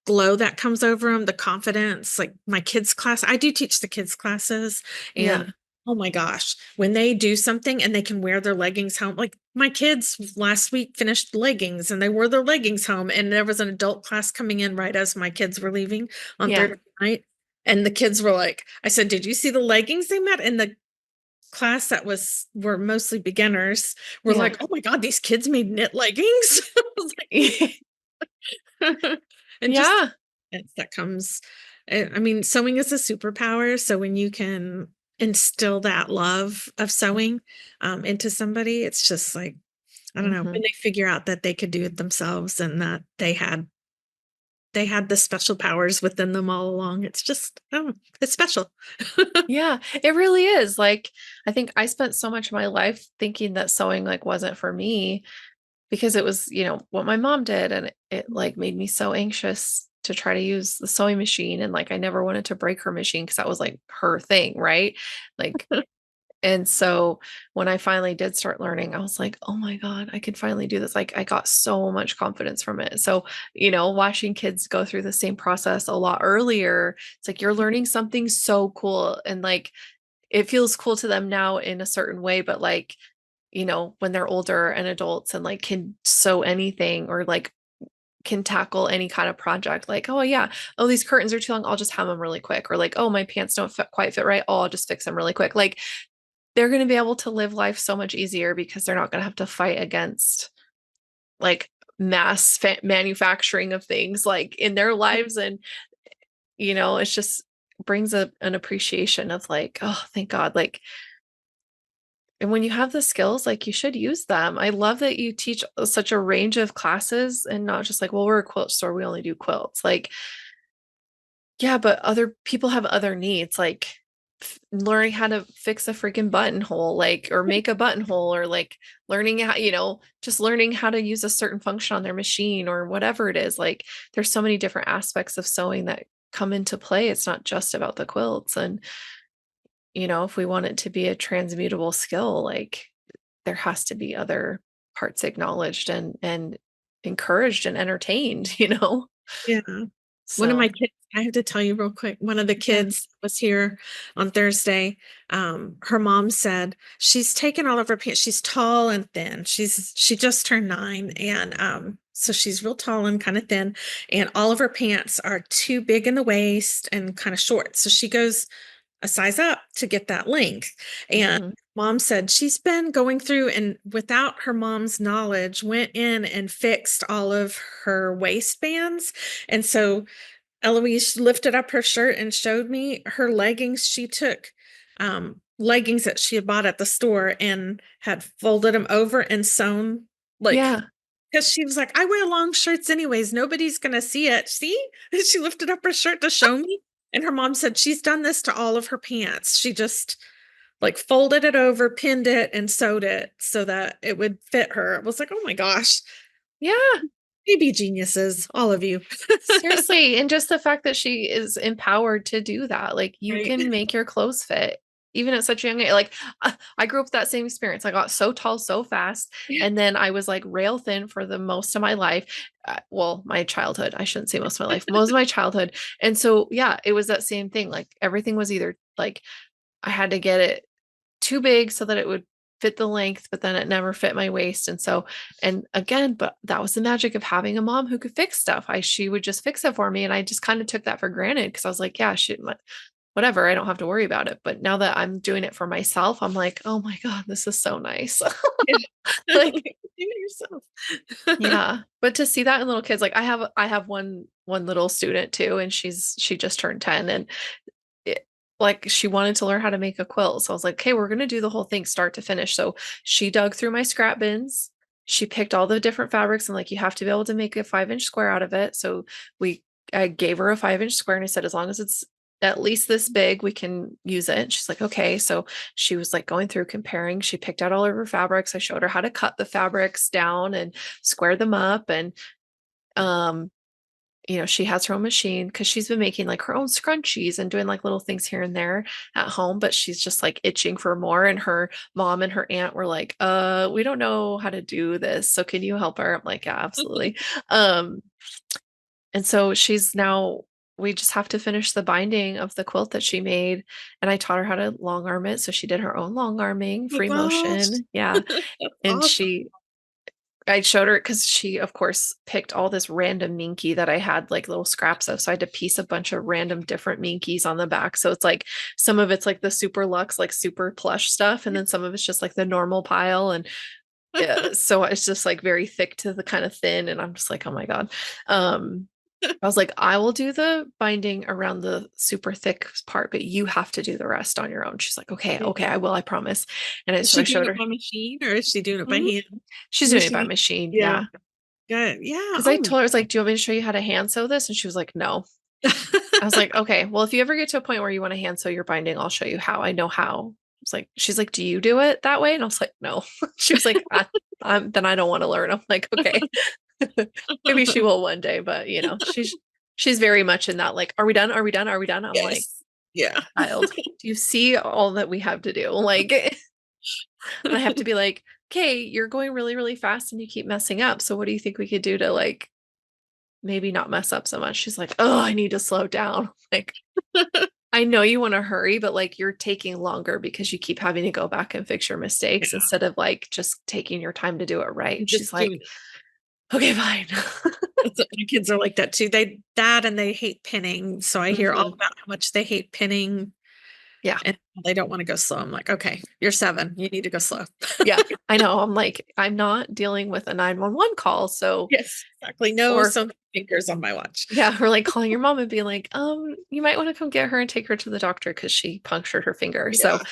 [SPEAKER 2] glow that comes over them, the confidence. Like my kids' class, I do teach the kids' classes,
[SPEAKER 1] yeah,
[SPEAKER 2] and oh my gosh, when they do something and they can wear their leggings home, like my kids last week finished leggings and they wore their leggings home, and there was an adult class coming in right as my kids were leaving on
[SPEAKER 1] yeah,
[SPEAKER 2] Thursday night. And the kids were like, I said, did you see the leggings they met? And the class that were mostly beginners were
[SPEAKER 1] yeah.
[SPEAKER 2] like, oh my God, these kids made knit leggings. I was and just
[SPEAKER 1] Yeah.
[SPEAKER 2] that comes I mean, sewing is a superpower, so when you can instill that love of sewing into somebody, it's just like, I don't know, when
[SPEAKER 1] Mhm.
[SPEAKER 2] they figure out that they could do it themselves and that they had the special powers within them all along, it's just, oh, it's special.
[SPEAKER 1] Yeah, it really is. Like, I think I spent so much of my life thinking that sewing like wasn't for me because it was, what my mom did and it like made me so anxious to try to use the sewing machine and like I never wanted to break her machine because that was like her thing, right? Like and so when I finally did start learning, I was like, oh my God, I could finally do this. Like I got so much confidence from it. So, watching kids go through the same process a lot earlier, it's like you're learning something so cool. And like it feels cool to them now in a certain way, but like, when they're older and adults and like can sew anything or like can tackle any kind of project, like, oh yeah, oh, these curtains are too long, I'll just hem them really quick. Or like, oh, my pants don't quite fit right. Oh, I'll just fix them really quick. Like they're going to be able to live life so much easier because they're not going to have to fight against like manufacturing of things like in their lives. And, it's just brings an appreciation of like, oh, thank God. Like, and when you have the skills, like you should use them. I love that you teach such a range of classes and not just like, well, we're a quilt store, we only do quilts. Like, yeah, but other people have other needs, like learning how to fix a freaking buttonhole, like, or make a buttonhole, or like learning how, just learning how to use a certain function on their machine or whatever it is. Like, there's so many different aspects of sewing that come into play. It's not just about the quilts. And, if we want it to be a transmutable skill, like, there has to be other parts acknowledged and encouraged and entertained.
[SPEAKER 2] Yeah. One of my
[SPEAKER 1] So,
[SPEAKER 2] kids, I have to tell you real quick, one of the
[SPEAKER 1] yeah.
[SPEAKER 2] kids was here on Thursday. Her mom said she's taken all of her pants. She's tall and thin. She just turned 9. And so she's real tall and kind of thin. And all of her pants are too big in the waist and kind of short. So she goes a size up to get that length. And
[SPEAKER 1] Mhm.
[SPEAKER 2] mom said she's been going through and without her mom's knowledge, went in and fixed all of her waistbands. And so Eloise lifted up her shirt and showed me her leggings. She took leggings that she had bought at the store and had folded them over and sewn, like,
[SPEAKER 1] Yeah.
[SPEAKER 2] because she was like, I wear long shirts anyways. Nobody's gonna see it. See? And she lifted up her shirt to show me. And her mom said she's done this to all of her pants. She just like folded it over, pinned it, and sewed it so that it would fit her. I was like, oh my gosh,
[SPEAKER 1] Yeah.
[SPEAKER 2] baby geniuses, all of you.
[SPEAKER 1] Seriously, and just the fact that she is empowered to do that, like you
[SPEAKER 2] Right.
[SPEAKER 1] can make your clothes fit even at such a young age. Like I grew up with that same experience. I got so tall so fast, and then I was like rail thin for the most of my life. Well, my childhood. I shouldn't say most of my life, most of my childhood. And so, yeah, it was that same thing. Like everything was either like I had to get it too big so that it would fit the length, but then it never fit my waist. And so, and again, but that was the magic of having a mom who could fix stuff. She would just fix it for me. And I just kind of took that for granted because I was like, yeah, shit, whatever. I don't have to worry about it. But now that I'm doing it for myself, I'm like, oh my God, this is so nice. Like,
[SPEAKER 2] Do it yourself.
[SPEAKER 1] yeah. But to see that in little kids, like I have one little student too, and she just turned 10 and it, like she wanted to learn how to make a quilt. So I was like, okay, we're going to do the whole thing start to finish. So she dug through my scrap bins. She picked all the different fabrics and like, you have to be able to make a 5-inch square out of it. So I gave her a 5-inch square and I said, as long as it's at least this big, we can use it. She's like, okay. So she was like going through comparing. She picked out all of her fabrics. I showed her how to cut the fabrics down and square them up. And, um, she has her own machine because she's been making like her own scrunchies and doing like little things here and there at home, but she's just like itching for more. And her mom and her aunt were like, we don't know how to do this. So can you help her? I'm like, yeah, absolutely. Um, and so we just have to finish the binding of the quilt that she made. And I taught her how to long arm it. So she did her own long arming,
[SPEAKER 2] Oh
[SPEAKER 1] free
[SPEAKER 2] gosh,
[SPEAKER 1] motion. Yeah.
[SPEAKER 2] that's
[SPEAKER 1] And
[SPEAKER 2] awesome.
[SPEAKER 1] I showed her because she, of course, picked all this random minky that I had like little scraps of. So I had to piece a bunch of random different minkies on the back. So it's like some of it's like the super luxe, like super plush stuff. And then some of it's just like the normal pile. And so it's just like very thick to the kind of thin. And I'm just like, oh my God. I was like, I will do the binding around the super thick part, but you have to do the rest on your own. She's like, okay,
[SPEAKER 2] Yeah.
[SPEAKER 1] okay, I will, I promise.
[SPEAKER 2] Is
[SPEAKER 1] So
[SPEAKER 2] she
[SPEAKER 1] I
[SPEAKER 2] doing
[SPEAKER 1] showed
[SPEAKER 2] it
[SPEAKER 1] her.
[SPEAKER 2] by machine or is she doing it by
[SPEAKER 1] Mhm.
[SPEAKER 2] hand?
[SPEAKER 1] She's doing it by
[SPEAKER 2] Machine.
[SPEAKER 1] machine.
[SPEAKER 2] Yeah.
[SPEAKER 1] Yeah.
[SPEAKER 2] Good. Yeah.
[SPEAKER 1] Because I
[SPEAKER 2] Oh
[SPEAKER 1] told her, I was like, do you want me to show you how to hand sew this? And she was like, no. I was like, okay, well, if you ever get to a point where you want to hand sew your binding, I'll show you how. I know how. It's like, she's like, do you do it that way? And I was like, no. She was like, then I don't want to learn. I'm like, okay, maybe she will one day, but she's very much in that, like, are we done? Are we done? Are we done? I'm like,
[SPEAKER 2] Yes. Yeah.
[SPEAKER 1] child, do you see all that we have to do? Like, and I have to be like, okay, you're going really, really fast and you keep messing up. So what do you think we could do to like maybe not mess up so much? She's like, oh, I need to slow down. Like, I know you want to hurry, but like you're taking longer because you keep having to go back and fix your mistakes
[SPEAKER 2] Yeah.
[SPEAKER 1] instead of like just taking your time to do it right. And she's
[SPEAKER 2] Just
[SPEAKER 1] like,
[SPEAKER 2] doing it.
[SPEAKER 1] okay, fine.
[SPEAKER 2] My kids are like that too. And they hate pinning. So I hear all
[SPEAKER 1] Mhm.
[SPEAKER 2] about how much they hate pinning
[SPEAKER 1] Yeah.
[SPEAKER 2] and they don't want to go slow. I'm like, okay, you're 7. You need to go slow.
[SPEAKER 1] Yeah. I know. I'm like, I'm not dealing with a 911 call. So,
[SPEAKER 2] Yes, exactly. No,
[SPEAKER 1] or
[SPEAKER 2] some fingers on my watch.
[SPEAKER 1] yeah, or like calling your mom and being like, you might want to come get her and take her to the doctor because she punctured her finger. So
[SPEAKER 2] Yeah.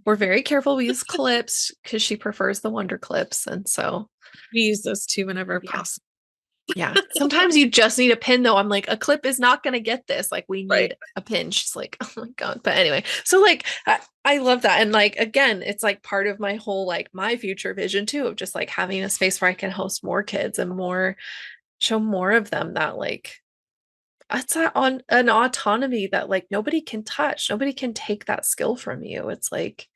[SPEAKER 1] we're very careful. We use clips because she prefers the Wonder clips. And so,
[SPEAKER 2] We use those too whenever
[SPEAKER 1] yeah.
[SPEAKER 2] possible.
[SPEAKER 1] Yeah. Sometimes you just need a pin though. I'm like, a clip is not going to get this. Like, we
[SPEAKER 2] Right.
[SPEAKER 1] need a pin. She's like, oh my God. But anyway, so like, I love that. And like, again, it's like part of my whole, like my future vision too, of just like having a space where I can host more kids and show more of them that like, that's on an autonomy that like nobody can touch. Nobody can take that skill from you. It's like,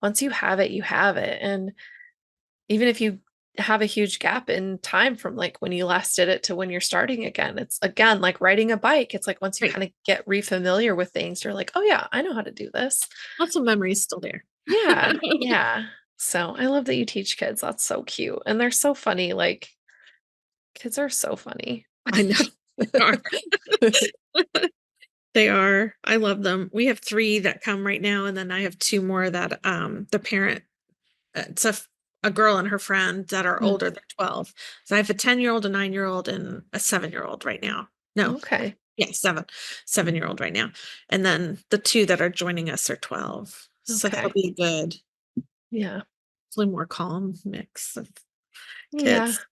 [SPEAKER 1] once you have it, you have it. And even if you have a huge gap in time from like when you last did it to when you're starting again, it's again like riding a bike. It's like once you
[SPEAKER 2] Right.
[SPEAKER 1] kind of get refamiliar with things, you're like, oh yeah, I know how to do this.
[SPEAKER 2] Lots of memories still there.
[SPEAKER 1] Yeah. Yeah. So I love that you teach kids. That's so cute. And they're so funny. Like kids are so funny.
[SPEAKER 2] I know. They are. They are. I love them. We have 3 that come right now, and then I have 2 more that the parent it's a girl and her friend that are
[SPEAKER 1] Hmm.
[SPEAKER 2] older, they're 12. So I have a 10-year-old, a 9-year-old, and a 7-year-old right now. No,
[SPEAKER 1] Okay.
[SPEAKER 2] yeah, 7. 7-year-old right now. And then the 2 that are joining us are 12. So that'll
[SPEAKER 1] Okay.
[SPEAKER 2] be good.
[SPEAKER 1] Yeah.
[SPEAKER 2] It's a little more calm mix of
[SPEAKER 1] Yeah.
[SPEAKER 2] kids.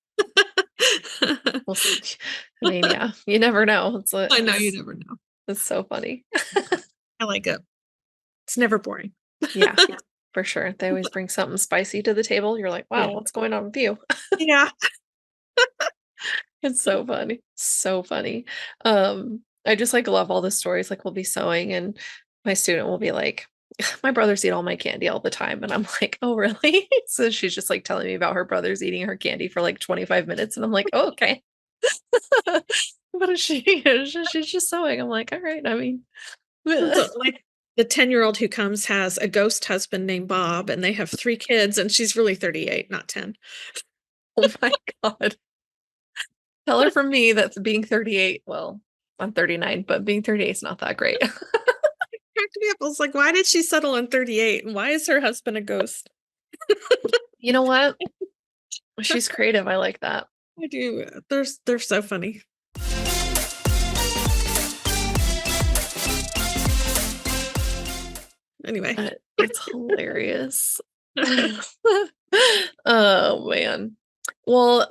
[SPEAKER 1] We'll see. I mean, yeah, you never know.
[SPEAKER 2] I know, you never know.
[SPEAKER 1] It's so funny.
[SPEAKER 2] I like it. It's never boring.
[SPEAKER 1] Yeah, for sure. They always bring something spicy to the table. You're like,
[SPEAKER 2] Yeah.
[SPEAKER 1] wow, what's going on with you?
[SPEAKER 2] Yeah.
[SPEAKER 1] It's so funny. So funny. I just like love all the stories. Like we'll be sewing and my student will be like, my brothers eat all my candy all the time. And I'm like, oh, really? So she's just like telling me about her brothers eating her candy for like 25 minutes. And I'm like, oh, okay. What is she? She's just sewing. I'm like, all right. I mean,
[SPEAKER 2] So, like the 10-year-old who comes has a ghost husband named Bob, and they have 3 kids, and she's really 38, not 10.
[SPEAKER 1] oh my God. Tell her from me that being 38, well, I'm 39, but being 38 is not that great.
[SPEAKER 2] Cracked me up. I was like, why did she settle on 38? And why is her husband a ghost?
[SPEAKER 1] You know what? She's creative. I like that.
[SPEAKER 2] I do. They're so funny. Anyway.
[SPEAKER 1] It's hilarious. Oh man. Well,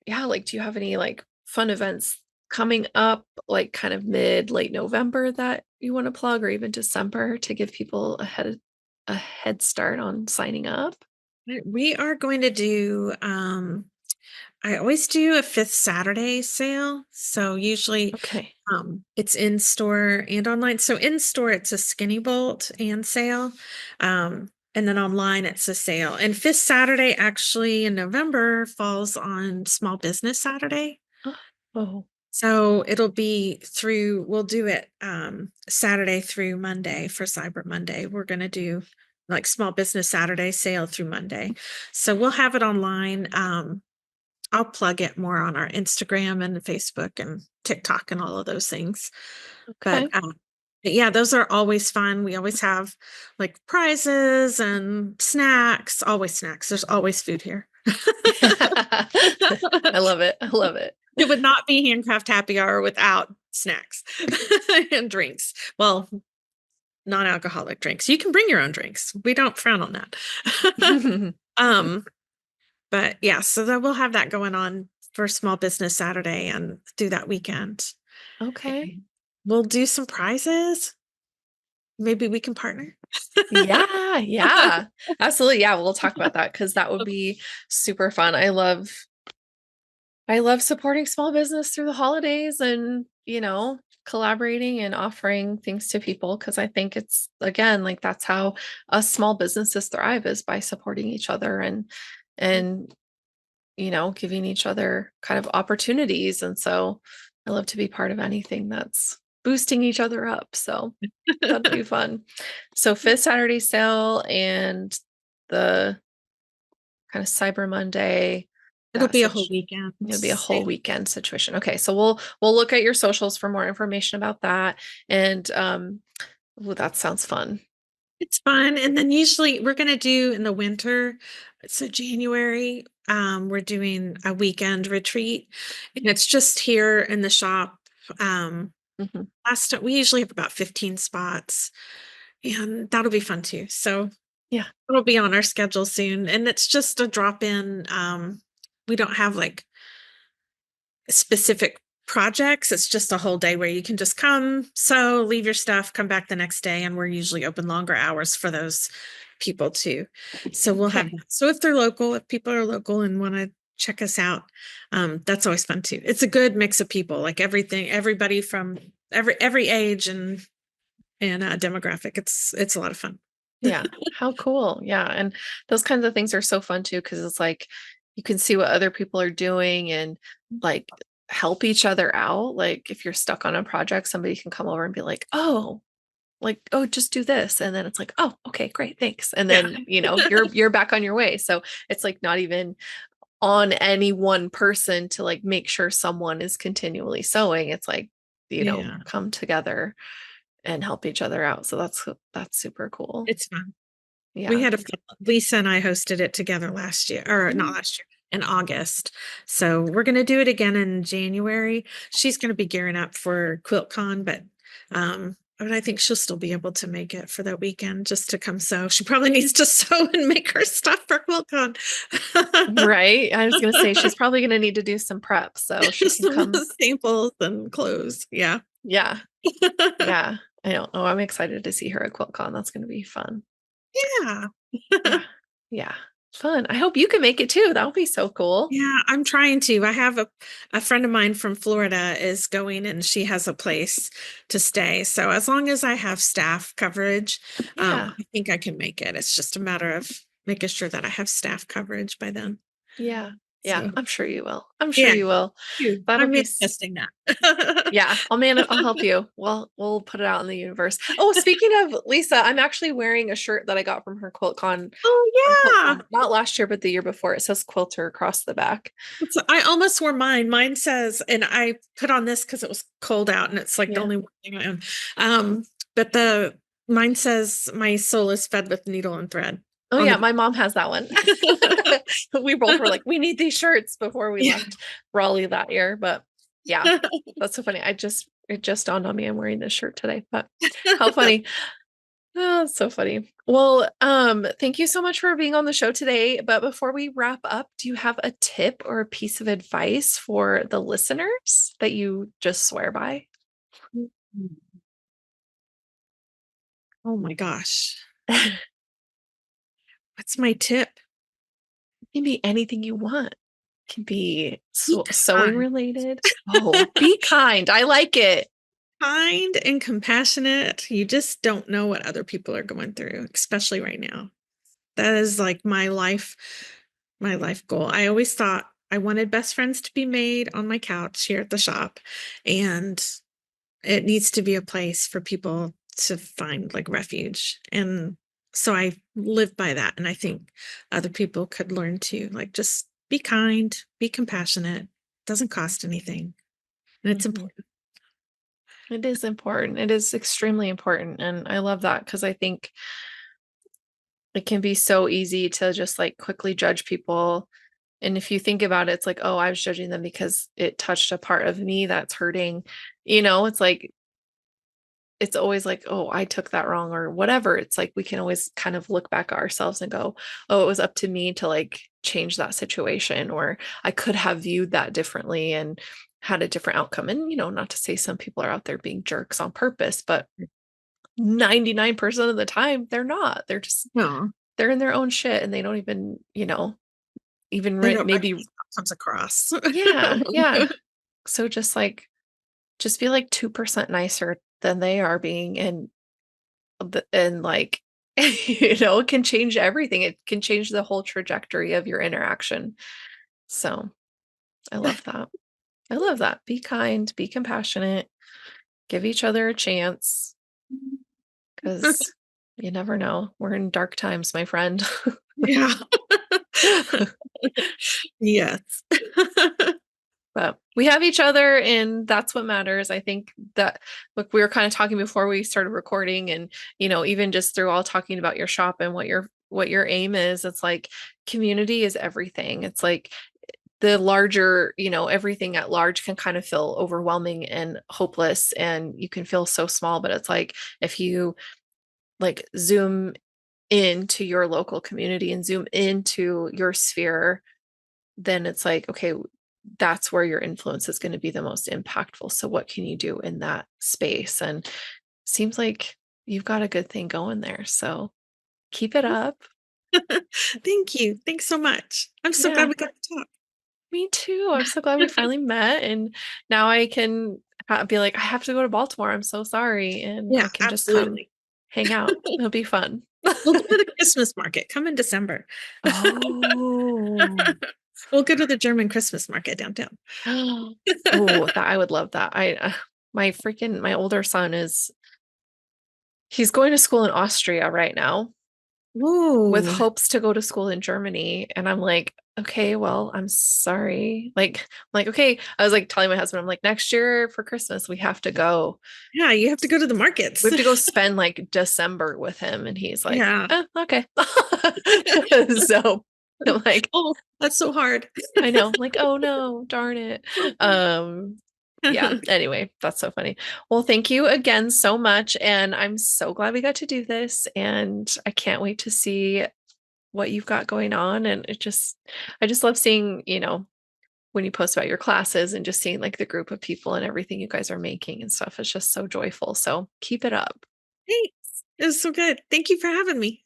[SPEAKER 1] yeah, like do you have any like fun events coming up like kind of mid late November that you want to plug or even December to give people a head start on signing up?
[SPEAKER 2] We are going to do I always do a 5th Saturday sale. So usually
[SPEAKER 1] Okay.
[SPEAKER 2] it's in store and online. So in store it's a skinny bolt and sale. And then online it's a sale. And 5th Saturday actually in November falls on Small Business Saturday.
[SPEAKER 1] Oh,
[SPEAKER 2] So it'll be we'll do it Saturday through Monday for Cyber Monday. We're going to do like Small Business Saturday sale through Monday. So we'll have it online. I'll plug it more on our Instagram and Facebook and TikTok and all of those things. But
[SPEAKER 1] okay.
[SPEAKER 2] yeah, those are always fun. We always have like prizes and snacks, always snacks. There's always food here.
[SPEAKER 1] I love it. I love it.
[SPEAKER 2] It would not be HandCraft Happy Hour without snacks and drinks. Well, non-alcoholic drinks. You can bring your own drinks. We don't frown on that. um, but yeah, so that we'll have that going on for Small Business Saturday and through that weekend.
[SPEAKER 1] Okay.
[SPEAKER 2] And we'll do some prizes. Maybe we can partner.
[SPEAKER 1] Yeah, yeah. Absolutely. Yeah, we'll talk about that because that would be super fun. I love supporting small business through the holidays and, collaborating and offering things to people because I think it's again like that's how us small businesses thrive is by supporting each other and giving each other kind of opportunities. And so I love to be part of anything that's boosting each other up. So that'd be fun. So 5th Saturday sale and the kind of Cyber Monday.
[SPEAKER 2] It'll
[SPEAKER 1] That
[SPEAKER 2] be a whole
[SPEAKER 1] such
[SPEAKER 2] weekend.
[SPEAKER 1] It'll be a whole weekend situation. Okay, so we'll look at your socials for more information about that. And well, that sounds fun.
[SPEAKER 2] It's fun. And then usually we're going to do in the winter. So January, we're doing a weekend retreat and it's just here in the shop.
[SPEAKER 1] Mhm.
[SPEAKER 2] We usually have about 15 spots and that'll be fun too. So
[SPEAKER 1] Yeah.
[SPEAKER 2] it'll be on our schedule soon. And it's just a drop in. We don't have like specific projects. It's just a whole day where you can just come, sew, leave your stuff, come back the next day. And we're usually open longer hours for those people too. So we'll have
[SPEAKER 1] Okay.
[SPEAKER 2] that. So if people are local and want to check us out, that's always fun too. It's a good mix of people, like everybody from every age and demographic. It's a lot of fun.
[SPEAKER 1] Yeah. How cool. Yeah. And those kinds of things are so fun too, because it's like you can see what other people are doing and like help each other out. Like if you're stuck on a project, somebody can come over and be like, oh, just do this. And then it's like, oh, okay, great, thanks. And
[SPEAKER 2] Yeah.
[SPEAKER 1] then, you're back on your way. So it's like not even on any one person to like make sure someone is continually sewing. It's like,
[SPEAKER 2] Yeah.
[SPEAKER 1] come together and help each other out. So that's super cool.
[SPEAKER 2] It's fun. We
[SPEAKER 1] Yeah.
[SPEAKER 2] had Lisa and I hosted it together last year, or not
[SPEAKER 1] Mm.
[SPEAKER 2] last year, in August. So we're going to do it again in January. She's going to be gearing up for QuiltCon, but But I think she'll still be able to make it for that weekend just to come sew. She probably needs to sew and make her stuff for QuiltCon.
[SPEAKER 1] Right? I was gonna say she's probably gonna need to do some prep so she can
[SPEAKER 2] Some
[SPEAKER 1] come.
[SPEAKER 2] samples and clothes. Yeah.
[SPEAKER 1] Yeah. Yeah. I know. Oh, I'm excited to see her at QuiltCon. That's gonna be fun.
[SPEAKER 2] Yeah.
[SPEAKER 1] Yeah. Yeah. Fun. I hope you can make it too. That would be so cool.
[SPEAKER 2] Yeah, I'm trying to. I have a friend of mine from Florida is going and she has a place to stay. So as long as I have staff coverage,
[SPEAKER 1] Yeah.
[SPEAKER 2] I think I can make it. It's just a matter of making sure that I have staff coverage by then.
[SPEAKER 1] Yeah. Yeah.
[SPEAKER 2] So
[SPEAKER 1] I'm sure you will. I'm sure
[SPEAKER 2] yeah,
[SPEAKER 1] you will. That'll
[SPEAKER 2] I'm
[SPEAKER 1] be
[SPEAKER 2] manifesting that.
[SPEAKER 1] yeah, I'll help you. We'll put it out in the universe. Oh, speaking of Lisa, I'm actually wearing a shirt that I got from her
[SPEAKER 2] Oh yeah.
[SPEAKER 1] not last year, but the year before. It says quilter across the back.
[SPEAKER 2] I almost wore mine. Mine says, and I put on this because it was cold out and it's like the
[SPEAKER 1] Yeah.
[SPEAKER 2] only one thing I own. But the mine says my soul is fed with needle and thread
[SPEAKER 1] Oh
[SPEAKER 2] on
[SPEAKER 1] yeah,
[SPEAKER 2] the
[SPEAKER 1] my mom has that one. We both were like, we need these shirts before we
[SPEAKER 2] yeah.
[SPEAKER 1] left Raleigh that year. But yeah, that's so funny. It just dawned on me I'm wearing this shirt today. But how funny. Oh, it's so funny. Well, thank you so much for being on the show today. But before we wrap up, do you have a tip or a piece of advice for the listeners that you just swear by?
[SPEAKER 2] Oh my gosh. What's my tip?
[SPEAKER 1] It can be anything you want. It can be
[SPEAKER 2] Be
[SPEAKER 1] sewing
[SPEAKER 2] kind.
[SPEAKER 1] related. Oh, be kind. I like it.
[SPEAKER 2] Kind and compassionate. You just don't know what other people are going through, especially right now. That is like my life goal. I always thought I wanted best friends to be made on my couch here at the shop. And it needs to be a place for people to find like refuge. And so I live by that. And I think other people could learn to like just be kind, be compassionate. Doesn't cost anything. And it's
[SPEAKER 1] Mhm.
[SPEAKER 2] important.
[SPEAKER 1] It is important. It is extremely important. And I love that because I think it can be so easy to just like quickly judge people. And if you think about it, it's like, oh, I was judging them because it touched a part of me that's hurting. It's like, it's always like, oh, I took that wrong or whatever. It's like we can always kind of look back at ourselves and go, oh, it was up to me to like change that situation, or I could have viewed that differently and had a different outcome. And, not to say some people are out there being jerks on purpose, but 99% of the time they're not. They're just
[SPEAKER 2] No,
[SPEAKER 1] they're in their own shit and they don't even,
[SPEAKER 2] they don't
[SPEAKER 1] maybe,
[SPEAKER 2] recognize what comes across.
[SPEAKER 1] yeah, yeah. So just be like 2% nicer than they are being, and like, it can change everything. It can change the whole trajectory of your interaction. So I love that. I love that. Be kind, be compassionate, give each other a chance because you never know. We're in dark times, my friend.
[SPEAKER 2] Yeah. Yes.
[SPEAKER 1] But we have each other and that's what matters. I think that, look, we were kind of talking before we started recording and, even just through all talking about your shop and what your aim is, it's like community is everything. It's like the larger, everything at large can kind of feel overwhelming and hopeless and you can feel so small, but it's like if you like zoom into your local community and zoom into your sphere, then it's like, okay, that's where your influence is going to be the most impactful. So what can you do in that space? And seems like you've got a good thing going there. So keep it up.
[SPEAKER 2] Thank you. Thanks so much. I'm so glad
[SPEAKER 1] Yeah,
[SPEAKER 2] we got to talk.
[SPEAKER 1] me too. I'm so glad we finally met. And now I can be like, I have to go to Baltimore. I'm so sorry. And I
[SPEAKER 2] Yeah,
[SPEAKER 1] can just come
[SPEAKER 2] absolutely.
[SPEAKER 1] hang out. It'll be fun.
[SPEAKER 2] We'll go to the Christmas market. Come in December.
[SPEAKER 1] Oh.
[SPEAKER 2] We'll go to the German Christmas market downtown.
[SPEAKER 1] Oh, that I would love that. My older son he's going to school in Austria right now with
[SPEAKER 2] Ooh.
[SPEAKER 1] hopes to go to school in Germany. And I'm like, okay, well, I'm sorry. Okay. I was like telling my husband, I'm like, next year for Christmas, we have to go.
[SPEAKER 2] Yeah, you have to go to the
[SPEAKER 1] We
[SPEAKER 2] markets.
[SPEAKER 1] have to go spend like December with him. And he's like,
[SPEAKER 2] Yeah.
[SPEAKER 1] okay. So I'm like,
[SPEAKER 2] Oh, that's so hard.
[SPEAKER 1] I know, like, oh no, darn it. Um, Yeah, anyway, that's so funny. Well, thank you again so much, and I'm so glad we got to do this, and I can't wait to see what you've got going on, and I just love seeing, when you post about your classes and just seeing, like, the group of people and everything you guys are making and stuff. It's just so joyful, so keep it up.
[SPEAKER 2] Thanks. It was so good. Thank you for having me.